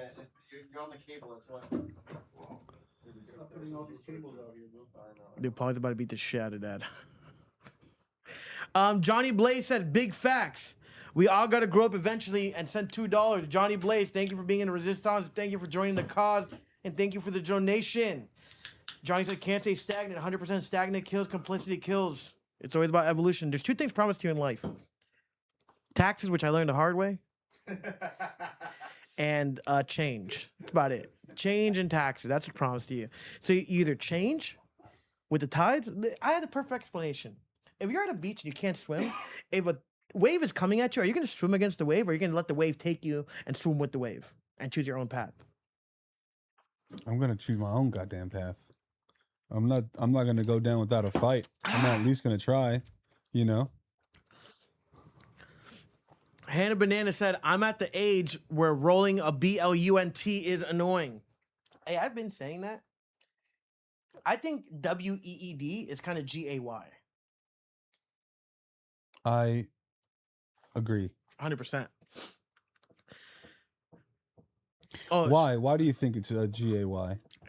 C: you're on the cable, that's why. Stop putting all these cables out here, bro. I know.
A: Dude, Paulie's about to beat the shit out of Dad. Johnny Blaze said, big facts. We all got to grow up eventually, and send $2. Johnny Blaze, thank you for being in the resistance. Thank you for joining the cause. And thank you for the donation. Johnny said, can't stay stagnant. 100% stagnant kills, complicity kills. It's always about evolution. There's two things promised to you in life. Taxes, which I learned the hard way. And change. That's about it. Change and taxes. That's what's promised to you. So you either change with the tides. I had the perfect explanation. If you're at a beach and you can't swim, if a wave is coming at you, are you going to swim against the wave, or are you going to let the wave take you and swim with the wave and choose your own path?
B: I'm gonna choose my own goddamn path. I'm not gonna go down without a fight. I'm at least gonna try, you know.
A: Hannah Banana said, I'm at the age where rolling a BLUNT is annoying. Hey, I've been saying that. I think WEED is kind of GAY.
B: I agree.
A: 100%. Oh,
B: Why? Why do you think it's GAY?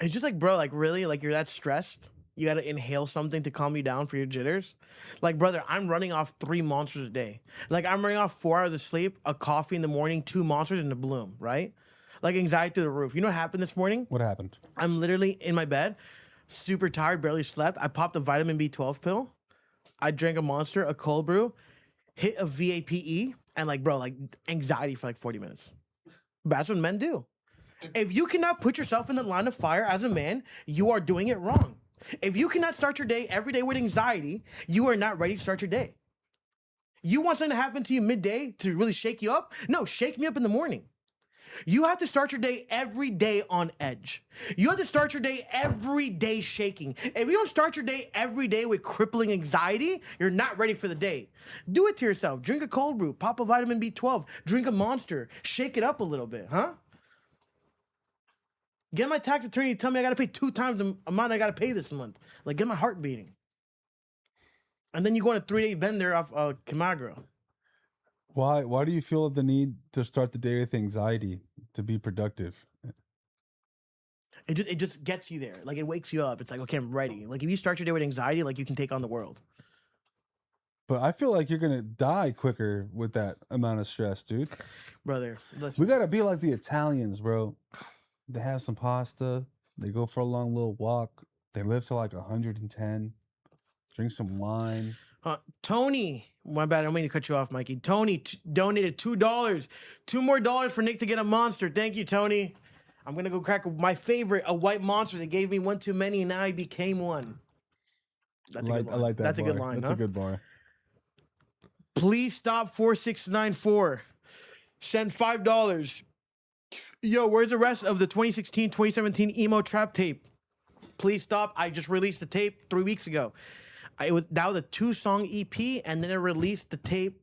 A: It's just like, bro, like really, like you're that stressed. You got to inhale something to calm you down for your jitters. Like, brother, I'm running off 3 monsters a day. Like, I'm running off 4 hours of sleep, a coffee in the morning, 2 monsters, and a bloom, right? Like, anxiety through the roof. You know what happened this morning?
B: What happened?
A: I'm literally in my bed, super tired, barely slept. I popped a vitamin B12 pill. I drank a monster, a cold brew, hit a VAPE, and like, bro, like anxiety for like 40 minutes. That's what men do. If you cannot put yourself in the line of fire as a man, you are doing it wrong. If you cannot start your day every day with anxiety, you are not ready to start your day. You want something to happen to you midday to really shake you up? No, shake me up in the morning. You have to start your day every day on edge. You have to start your day every day shaking. If you don't start your day every day with crippling anxiety, you're not ready for the day. Do it to yourself. Drink a cold brew, pop a vitamin B12, drink a monster, shake it up a little bit, huh? Get my tax attorney to tell me I got to pay 2 times the amount I got to pay this month. Like, get my heart beating. And then you go on a 3-day bender off Camagro.
B: Why do you feel the need to start the day with anxiety to be productive?
A: It just gets you there. Like, it wakes you up. It's like, okay, I'm ready. Like, if you start your day with anxiety, like, you can take on the world.
B: But I feel like you're gonna die quicker with that amount of stress, dude.
A: Brother, listen.
B: We gotta be like the Italians, bro. They have some pasta. They go for a long little walk. They live to like 110. Drink some wine.
A: Tony, my bad. I don't mean to cut you off, Mikey. Tony donated $2. $2 more for Nick to get a monster. Thank you, Tony. I'm gonna go crack my favorite, a white monster. They gave me one too many, and now I became one. That's a good line.
B: I like that.
A: That's
B: bar.
A: a good line.
B: That's
A: huh?
B: a good bar.
A: Please stop 4694. Send $5. Yo, where's the rest of the 2016, 2017 emo trap tape? Please stop. I just released the tape 3 weeks ago. That was a 2-song EP, and then I released the tape,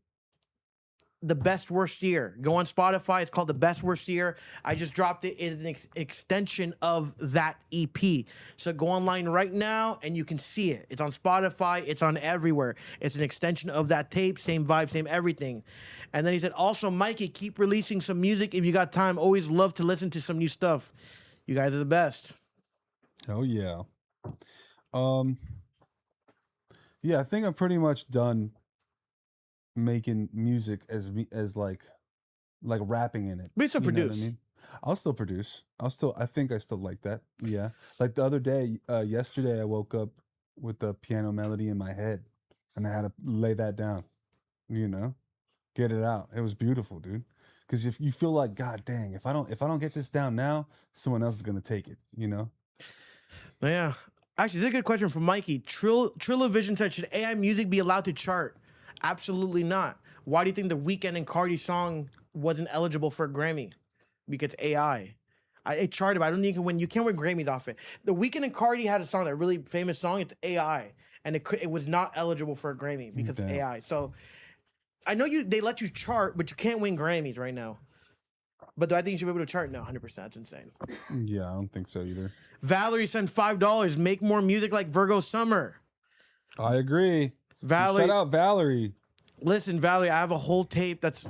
A: The Best Worst Year. Go on Spotify. It's called The Best Worst Year. I just dropped it. It is an extension of that EP. So go online right now, and you can see it. It's on Spotify. It's on everywhere. It's an extension of that tape. Same vibe, same everything. And then he said, also, Mikey, keep releasing some music if you got time. Always love to listen to some new stuff. You guys are the best.
B: Oh yeah. Yeah, I think I'm pretty much done making music as like rapping in it.
A: But you still
B: You know what
A: produce.
B: I mean? I'll still produce. I think I still like that. Yeah. Like the other day, yesterday I woke up with the piano melody in my head and I had to lay that down, you know, get it out. It was beautiful, dude. Cause if you feel like, God dang, if I don't get this down now, someone else is going to take it, you know?
A: Yeah. Actually, this is a good question from Mikey. Trillovision said, should AI music be allowed to chart? Absolutely not. Why do you think The Weeknd and Cardi song wasn't eligible for a Grammy? Because AI. It charted, but I don't think you can't win Grammys off it. The Weeknd and Cardi had a song, that really famous song. It's AI, and it was not eligible for a Grammy because of AI. So I know they let you chart, but you can't win Grammys right now. But do I think you should be able to chart? No, 100%. That's insane.
B: Yeah, I don't think so either.
A: Valerie sent $5. Make more music like Virgo Summer.
B: I agree.
A: Valerie,
B: Shout out Valerie.
A: listen, Valerie, I have a whole tape that's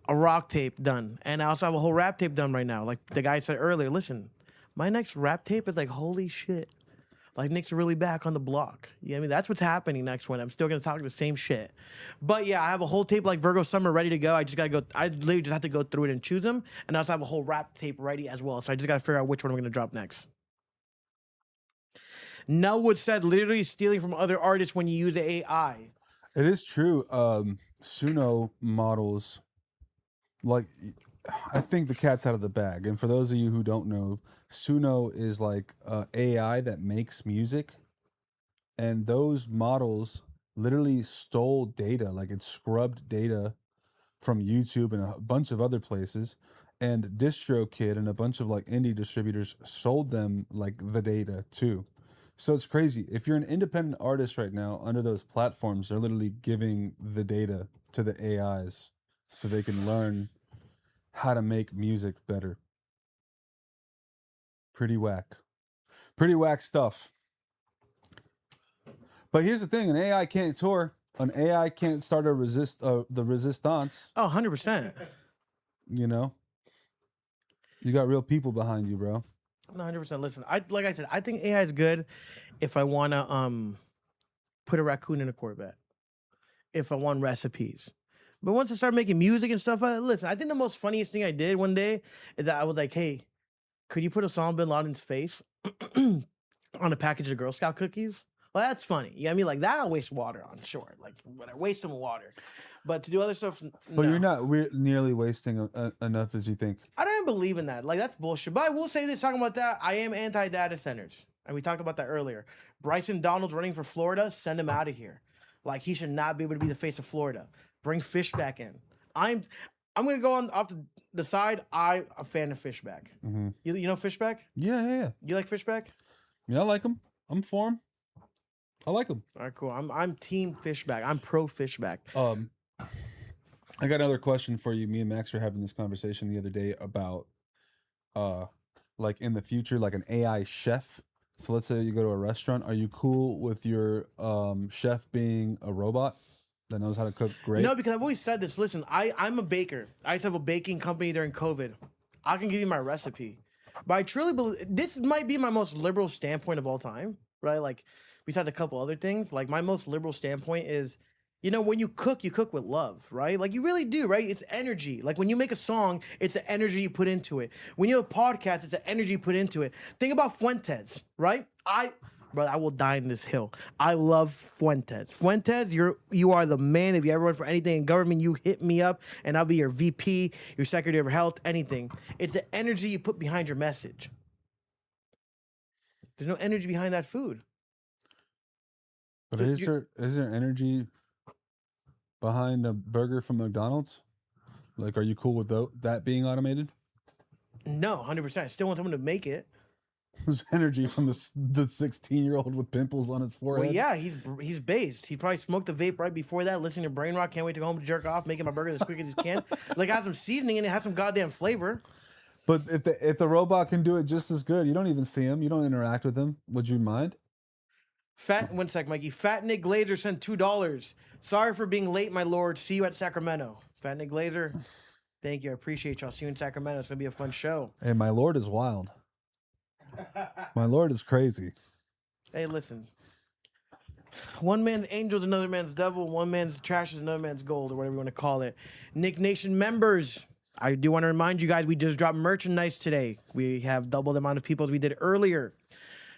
A: a rock tape done. And I also have a whole rap tape done right now. Like the guy said earlier, listen, my next rap tape is like, holy shit. Like Nick's really back on the block. You know what I mean? That's what's happening next one. I'm still gonna talk the same shit. But yeah, I have a whole tape like Virgo Summer ready to go. I literally just have to go through it and choose them. And I also have a whole rap tape ready as well. So I just gotta figure out which one I'm gonna drop next. Nellwood said literally stealing from other artists when you use the AI.
B: It is true. Suno models, like, I think the cat's out of the bag. And for those of you who don't know, Suno is like AI that makes music. And those models literally stole data, like it scrubbed data from YouTube and a bunch of other places. And DistroKid and a bunch of like indie distributors sold them like the data too. So it's crazy. If you're an independent artist right now under those platforms, they're literally giving the data to the AIs so they can learn how to make music better. Pretty whack. Pretty whack stuff. But here's the thing, an AI can't tour. An AI can't start the resistance.
A: Oh, 100%.
B: You know? You got real people behind you, bro.
A: 100%. Listen, like I said, I think AI is good if I wanna put a raccoon in a Corvette. If I want recipes. But once I start making music and stuff, listen, I think the most funniest thing I did one day is that I was like, hey, could you put Osama bin Laden's face on a package of Girl Scout cookies? Well, that's funny. You know what I mean? Like that, I'll waste water on, sure. Like, when I waste some water. But to do other stuff,
B: But
A: no.
B: you're not nearly wasting enough as you think.
A: I don't believe in that. Like, that's bullshit. But I will say this, talking about that, I am anti-data centers. And we talked about that earlier. Bryson Donald's running for Florida, send him out of here. Like, he should not be able to be the face of Florida. Bring Fishback in. I'm gonna go on off the side. I'm a fan of Fishback.
B: Mm-hmm.
A: You know Fishback?
B: Yeah.
A: You like Fishback?
B: Yeah, I like him. I'm for him. I like him.
A: All right, cool. I'm team Fishback. I'm pro Fishback.
B: I got another question for you. Me and Max were having this conversation the other day about, like in the future, like an AI chef. So let's say you go to a restaurant. Are you cool with your chef being a robot that knows how to cook great?
A: No, because I've always said this. Listen, I'm a baker. I used to have a baking company during COVID. I can give you my recipe. But I truly believe this might be my most liberal standpoint of all time, right? Like, besides a couple other things, like my most liberal standpoint is, you know, when you cook with love, right? Like, you really do, right? It's energy. Like, when you make a song, it's the energy you put into it. When you have a podcast, it's the energy you put into it. Think about Fuentes, right? Brother, I will die in this hill. I love Fuentes. Fuentes, you are the man. If you ever run for anything in government, you hit me up, and I'll be your VP, your Secretary of Health, anything. It's the energy you put behind your message. There's no energy behind that food.
B: But
A: So
B: is there energy behind a burger from McDonald's? Like, are you cool with that being automated?
A: No, 100%. I still want someone to make it.
B: There's energy from the 16-year-old with pimples on his forehead.
A: Well, yeah, he's based. He probably smoked the vape right before that, listening to Brain Rock. Can't wait to go home to jerk off, making my burger as quick as he can. Like, it has some seasoning in it, has some goddamn flavor.
B: But if the robot can do it just as good, you don't even see him, you don't interact with him. Would you mind?
A: One sec, Mikey. Fat Nick Glazer sent $2. Sorry for being late, my lord. See you at Sacramento. Fat Nick Glazer, thank you. I appreciate y'all. See you in Sacramento. It's gonna be a fun show.
B: Hey, my lord is wild. My lord is crazy.
A: Hey, listen. One man's angel is another man's devil. One man's trash is another man's gold, or whatever you want to call it. Nick Nation members, I do want to remind you guys, we just dropped merchandise today. We have double the amount of people as we did earlier.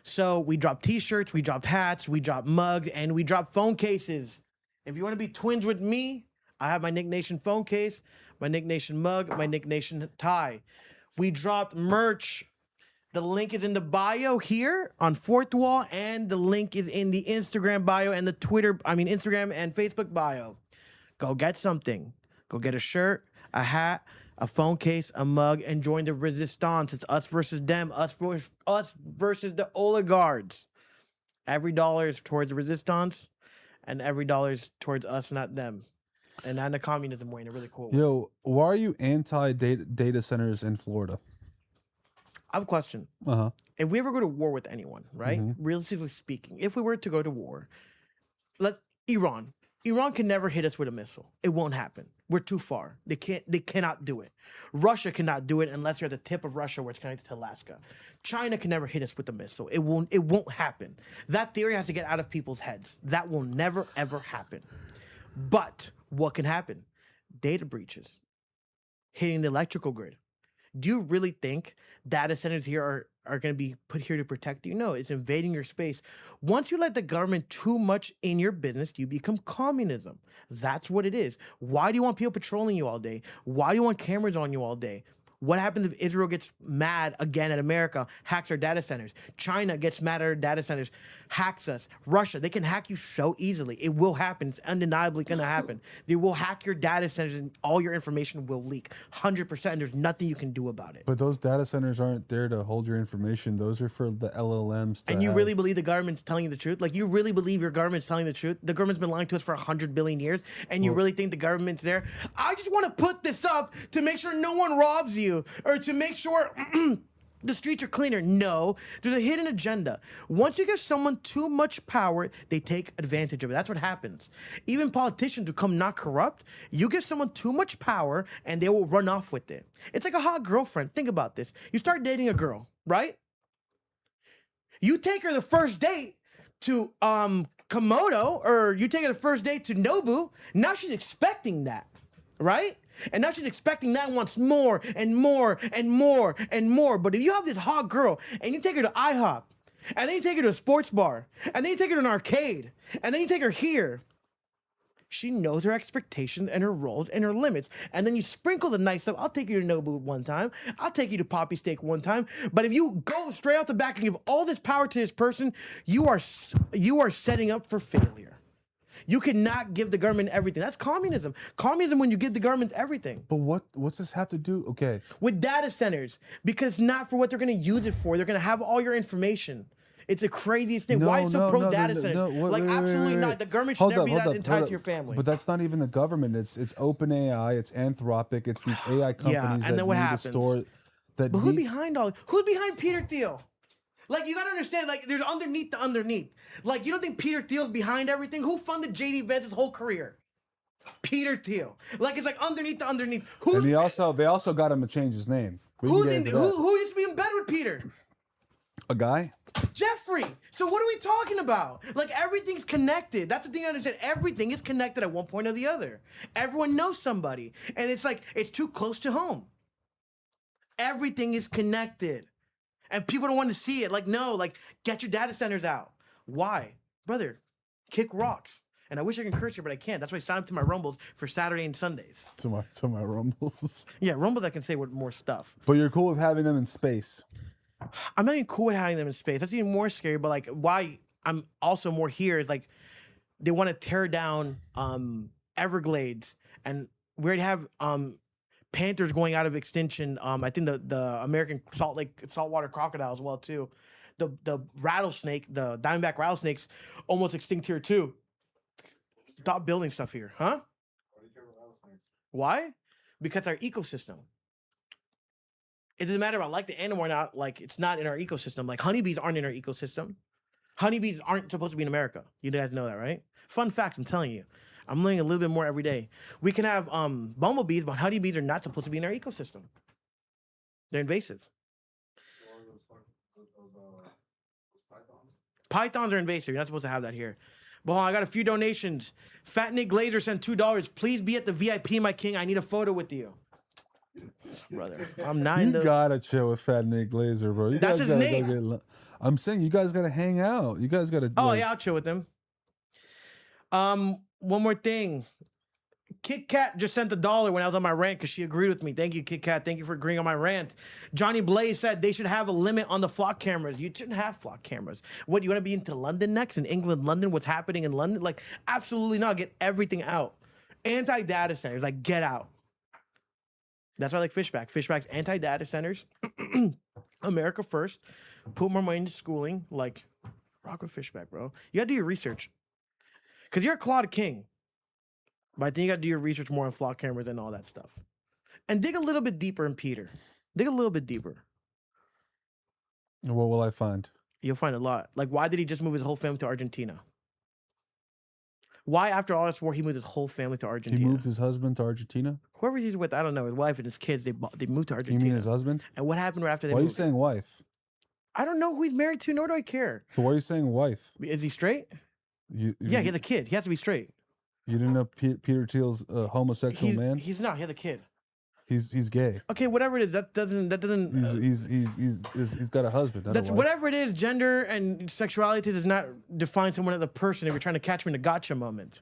A: So we dropped t-shirts, we dropped hats, we dropped mugs, and we dropped phone cases. If you want to be twins with me, I have my Nick Nation phone case, my Nick Nation mug, my Nick Nation tie. We dropped merch. The link is in the bio here on Fourth Wall, and the link is in the Instagram bio and the Instagram and Facebook bio. Go get something. Go get a shirt, a hat, a phone case, a mug, and join the resistance. It's us versus them, us versus the oligarchs. Every dollar is towards the resistance, and every dollar is towards us, not them. And not in a communism way, in a really cool way.
B: Yo, why are you anti-data centers in Florida?
A: I have a question.
B: Uh-huh.
A: If we ever go to war with anyone, right? Realistically speaking, if we were to go to war, Iran can never hit us with a missile. It won't happen. We're too far. They cannot do it. Russia cannot do it unless you're at the tip of Russia where it's connected to Alaska. China can never hit us with a missile. It won't happen. That theory has to get out of people's heads. That will never ever happen. But what can happen? Data breaches, hitting the electrical grid. Do you really think data centers here are going to be put here to protect you? No, it's invading your space. Once you let the government too much in your business, you become communism. That's what it is. Why do you want people patrolling you all day? Why do you want cameras on you all day? What happens if Israel gets mad again at America, hacks our data centers? China gets mad at our data centers, hacks us. Russia, they can hack you so easily. It will happen. It's undeniably going to happen. They will hack your data centers and all your information will leak. 100%. And there's nothing you can do about it.
B: But those data centers aren't there to hold your information. Those are for the LLMs to
A: And you
B: have.
A: really believe the government's telling you the truth? Like, you really believe your government's telling the truth? The government's been lying to us for 100 billion years, and you really think the government's there? I just want to put this up to make sure no one robs you, or to make sure the streets are cleaner. No, there's a hidden agenda. Once you give someone too much power, they take advantage of it. That's what happens. Even politicians become not corrupt. You give someone too much power, and they will run off with it. It's like a hot girlfriend. Think about this. You start dating a girl, right? You take her the first date to Komodo, or you take her the first date to Nobu. Now she's expecting that, right? And now she's expecting that and wants more and more and more and more. But if you have this hot girl and you take her to IHOP, and then you take her to a sports bar, and then you take her to an arcade, and then you take her here, she knows her expectations and her roles and her limits. And then you sprinkle the nice stuff. I'll take you to Nobu one time. I'll take you to Poppy Steak one time. But if you go straight out the back and give all this power to this person, you are setting up for failure. You cannot give the government everything. That's communism. Communism when you give the government everything.
B: But what's this have to do? Okay.
A: With data centers, because it's not for what they're going to use it for. They're going to have all your information. It's the craziest thing. Why are you so pro data centers? Absolutely not. The government should never be that entitled to your family.
B: But that's not even the government. It's OpenAI. It's Anthropic. It's these AI companies
A: and then what happens?
B: To store. But
A: who's behind all? Who's behind Peter Thiel? Like, you gotta understand. Like, there's underneath the underneath. Like, you don't think Peter Thiel's behind everything? Who funded JD Vance's whole career? Peter Thiel. Like, it's like underneath the underneath.
B: And they also got him to change his name.
A: Who used to be in bed with Peter?
B: A guy?
A: Jeffrey. So what are we talking about? Like, everything's connected. That's the thing I understand. Everything is connected at one point or the other. Everyone knows somebody. And it's like, it's too close to home. Everything is connected. And people don't want to see it. Like, no, like, get your data centers out. Why? Brother, kick rocks. And I wish I could curse here, but I can't. That's why I signed up to my Rumbles for Saturday and Sundays.
B: To my Rumbles.
A: Yeah, Rumbles I can say with more stuff.
B: But you're cool with having them in space.
A: I'm not even cool with having them in space. That's even more scary. But like, why I'm also more here is like, they want to tear down Everglades, and we already have panthers going out of extinction. I think the American saltwater crocodile as well too. The rattlesnake, the diamondback rattlesnakes, almost extinct here too. Stop building stuff here, huh?
C: Why do you care about rattlesnakes?
A: Why? Because our ecosystem. It doesn't matter if I like the animal or not. Like, it's not in our ecosystem. Like, honeybees aren't in our ecosystem. Honeybees aren't supposed to be in America. You guys know that, right? Fun fact, I'm telling you. I'm learning a little bit more every day. We can have bumblebees, but honeybees are not supposed to be in our ecosystem. They're invasive.
C: Those pythons?
A: Pythons are invasive. You're not supposed to have that here. But hold on, I got a few donations. Fat Nick Glazer sent $2. Please be at the VIP, my king. I need a photo with you. Brother, I'm not in
B: You gotta chill with Fat Nick Glazer, bro.
A: That's his name.
B: I'm saying you guys gotta hang out. You guys gotta.
A: Oh, yeah, I'll chill with him. One more thing. Kit Kat just sent $1 when I was on my rant because she agreed with me. Thank you, Kit Kat. Thank you for agreeing on my rant. Johnny Blaze said they should have a limit on the flock cameras. You shouldn't have flock cameras. What, you want to be into London next? In England, London? What's happening in London? Like, absolutely not. Get everything out. Anti-data centers. Like, get out. That's why I like Fishback. Fishback's anti-data centers. America first. Put more money into schooling. Like, rock with Fishback, bro. You gotta do your research. Because you're a Claude King. But I think you gotta do your research more on flock cameras and all that stuff. And dig a little bit deeper in Peter. Dig a little bit deeper.
B: What will I find?
A: You'll find a lot. Like, why did he just move his whole family to Argentina? Why, after all this war, he moved his whole family to Argentina?
B: He moved his husband to Argentina?
A: Whoever he's with, I don't know, his wife and his kids, they moved to Argentina.
B: You mean his husband?
A: And what happened right after they
B: moved? Why are you
A: moved?
B: saying wife?
A: I don't know who he's married to, nor do I care.
B: But why are you saying wife?
A: Is he straight?
B: Yeah,
A: he has a kid. He has to be straight.
B: You didn't know Peter Thiel's a homosexual man?
A: He's not. He has a kid.
B: He's gay.
A: Okay, whatever it is, that doesn't.
B: He's got a husband.
A: That's whatever it is. Gender and sexuality does not define someone as a person. If you're trying to catch me in a gotcha moment,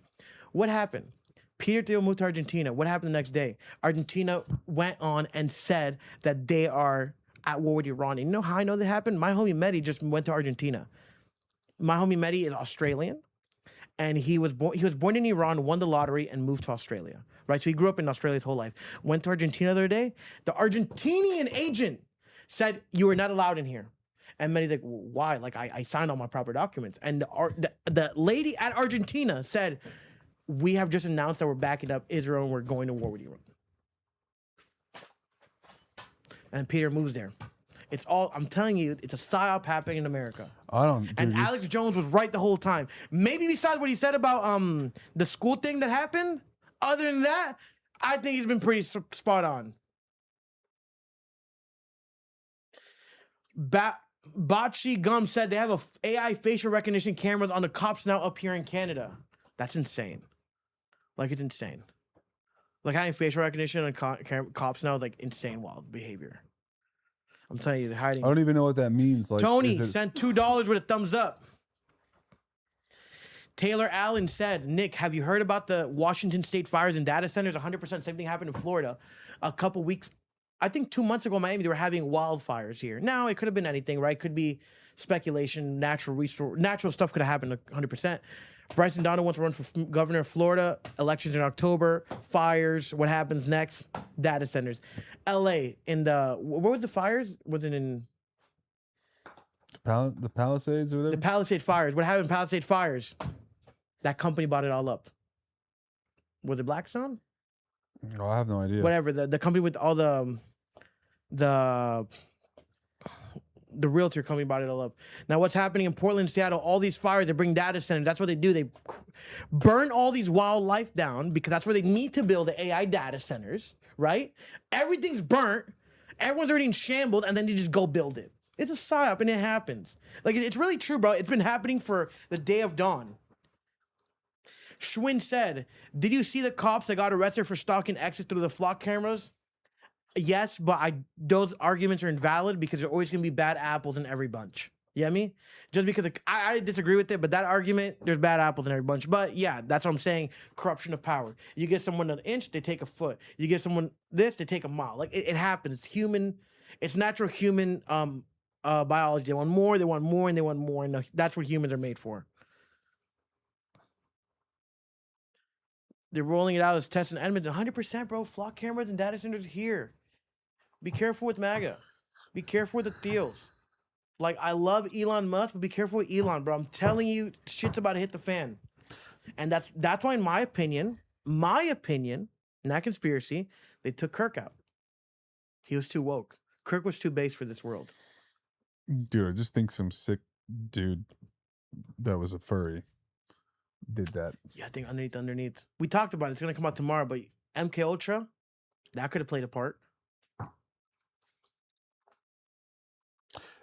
A: what happened? Peter Thiel moved to Argentina. What happened the next day? Argentina went on and said that they are at war with Iran. And you know how I know that happened? My homie Mehdi just went to Argentina. My homie Mehdi is Australian, and he was born in Iran, won the lottery, and moved to Australia. Right, so he grew up in Australia his whole life. Went to Argentina the other day. The Argentinian agent said, "You are not allowed in here." And Mehdi's like, "Why? Like, I signed all my proper documents." And the lady at Argentina said, "We have just announced that we're backing up Israel and we're going to war with Iran." And Peter moves there. It's all, I'm telling you, it's a psyop happening in America.
B: I don't. Dude,
A: and Alex Jones was right the whole time. Maybe besides what he said about the school thing that happened, other than that, I think he's been pretty spot on. Bocce Gum said they have AI facial recognition cameras on the cops now up here in Canada. That's insane. Like, it's insane. Like, having facial recognition on cops now, like, insane wild behavior. I'm telling you, they're hiding.
B: I don't even know what that means. Like,
A: Tony sent $2 with a thumbs up. Taylor Allen said, Nick, have you heard about the Washington State fires and data centers? 100% same thing happened in Florida a couple weeks. I think 2 months ago in Miami, they were having wildfires here. Now, it could have been anything, right? Could be speculation, natural stuff could have happened 100%. Bryson Donald wants to run for governor of Florida. Elections in October. Fires. What happens next? Data centers. LA, in the, where was the fires? Was it in?
B: the Palisades or whatever?
A: The Palisade fires. What happened in Palisade fires? That company bought it all up. Was it Blackstone?
B: Oh, I have no idea.
A: Whatever. The company with all the realtor company bought it all up. Now, what's happening in Portland, Seattle, all these fires, they bring data centers. That's what they do. They burn all these wildlife down because that's where they need to build the AI data centers, right? Everything's burnt. Everyone's already in shambles, and then you just go build it. It's a psyop, and it happens. Like, it's really true, bro. It's been happening for the day of dawn. Schwinn said, did you see the cops that got arrested for stalking exes through the flock cameras? Yes, but those arguments are invalid because there's always going to be bad apples in every bunch. You know what I mean? Just because I disagree with it, but that argument, there's bad apples in every bunch. But yeah, that's what I'm saying. Corruption of power. You get someone an inch, they take a foot. You get someone this, they take a mile. Like, it happens. It's human. It's natural human biology. They want more, and they want more, and that's what humans are made for. They're rolling it out as tests in Edmonton. 100%, bro. Flock cameras and data centers here. Be careful with MAGA. Be careful with the deals. Like, I love Elon Musk, but be careful with Elon, bro. I'm telling you, shit's about to hit the fan. And that's why, in my opinion, not conspiracy, they took Kirk out. He was too woke. Kirk was too base for this world.
B: Dude, I just think some sick dude that was a furry did that.
A: Yeah, I think underneath. We talked about it. It's going to come out tomorrow, but MK Ultra, that could have played a part.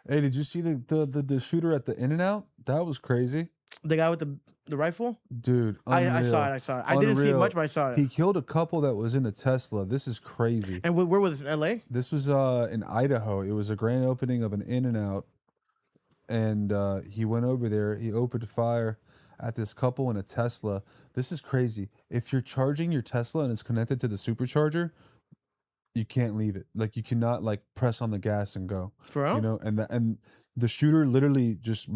B: Hey, did you see the shooter at the In-N-Out? That was crazy.
A: The guy with the rifle?
B: Dude,
A: I saw it. I didn't see much, but I saw it.
B: He killed a couple that was in a Tesla. This is crazy.
A: And where was it? In LA?
B: This was in Idaho. It was a grand opening of an In-N-Out. And he went over there. He opened fire at this couple in a Tesla. This is crazy. If you're charging your Tesla and it's connected to the supercharger, you can't leave it. Like, you cannot like press on the gas and go.
A: For real?
B: You know, and the shooter literally just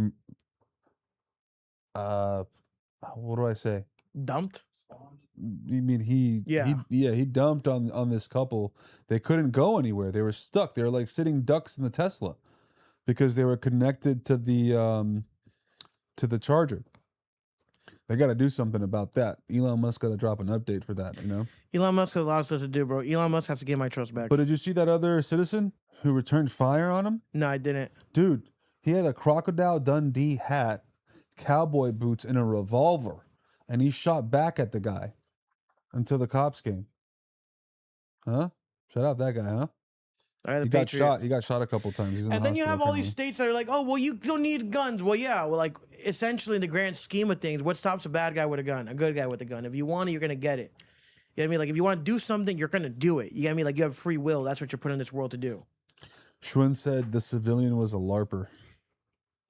B: what do I say?
A: Dumped?
B: You mean he dumped on this couple. They couldn't go anywhere. They were stuck. They were like sitting ducks in the Tesla because they were connected to the charger. They got to do something about that. Elon Musk got to drop an update for that, you know?
A: Elon Musk has a lot of stuff to do, bro. Elon Musk has to get my trust back.
B: But did you see that other citizen who returned fire on him?
A: No, I didn't.
B: Dude, he had a Crocodile Dundee hat, cowboy boots, and a revolver. And he shot back at the guy until the cops came. Huh? Shout out that guy, huh? He got shot. He got shot a couple times. He's in the
A: and then you have all
B: currently.
A: these states that are like, oh, well, you don't need guns. Well, yeah. Well, like, essentially, in the grand scheme of things, what stops a bad guy with a gun? A good guy with a gun. If you want it, you're going to get it. You know what I mean? Like, if you want to do something, you're going to do it. You know what I mean? Like, you have free will. That's what you're put in this world to do.
B: Schwinn said the civilian was a LARPer.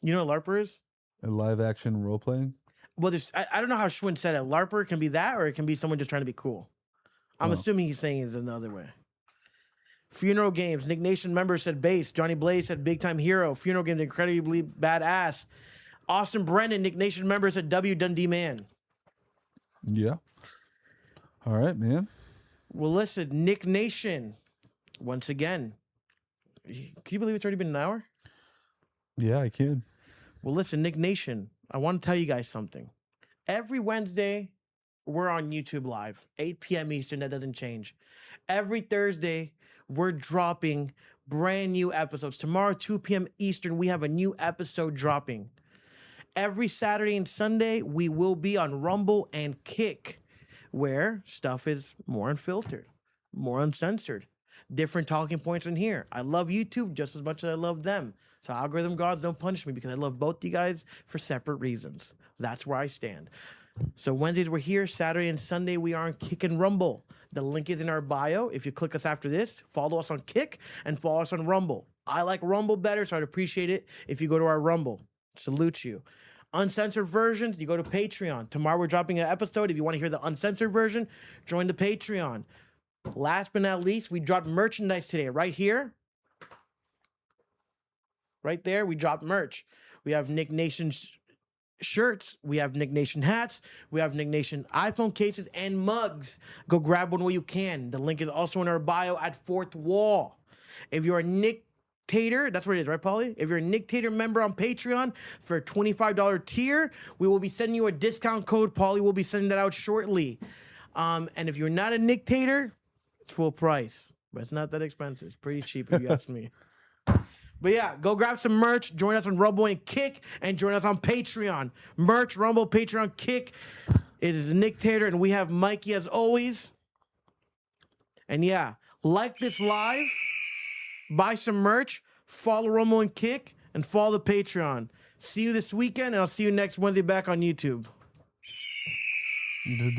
A: You know what LARPer is?
B: A live action role playing?
A: Well, I don't know how Schwinn said it. LARPer can be that, or it can be someone just trying to be cool. I'm assuming he's saying it's another way. Funeral Games. Nick Nation member said bass. Johnny Blaze said big time hero. Funeral Games incredibly badass. Austin Brennan, Nick Nation member, said W Dundee man.
B: Yeah. All right, man.
A: Well, listen, Nick Nation. Once again, can you believe it's already been an hour?
B: Yeah, I can.
A: Well, listen, Nick Nation, I want to tell you guys something. Every Wednesday, we're on YouTube Live, 8 p.m. Eastern. That doesn't change. Every Thursday, we're dropping brand new episodes. Tomorrow, 2 p.m. Eastern, we have a new episode dropping. Every Saturday and Sunday, we will be on Rumble and Kick, where stuff is more unfiltered, more uncensored. Different talking points in here. I love YouTube just as much as I love them. So algorithm gods don't punish me because I love both you guys for separate reasons. That's where I stand. So Wednesdays we're here. Saturday and Sunday we are on Kick and Rumble. The link is in our bio. If you click us after this, follow us on Kick and follow us on Rumble. I like Rumble better, so I'd appreciate it if you go to our Rumble. Salute you. Uncensored versions, you go to Patreon. Tomorrow we're dropping an episode. If you want to hear the uncensored version, join the Patreon. Last but not least, we dropped merchandise today right here. Right there, we dropped merch. We have Nick Nation shirts, we have Nick Nation hats, we have Nick Nation iPhone cases and mugs. Go grab one where you can. The link is also in our bio at Fourth Wall. If you're a Nick Tater, that's what it is, right, Paulie? If you're a Nick Tater member on Patreon for a $25 tier, we will be sending you a discount code. Paulie will be sending that out shortly. And if you're not a Nick Tater, it's full price, but it's not that expensive. It's pretty cheap if you ask me. But yeah, go grab some merch. Join us on Rumble and Kick, and join us on Patreon. Merch, Rumble, Patreon, Kick. It is Nick Tater, and we have Mikey as always. And yeah, like this live. Buy some merch, follow Rumble and Kick, and follow the Patreon. See you this weekend, and I'll see you next Wednesday back on YouTube.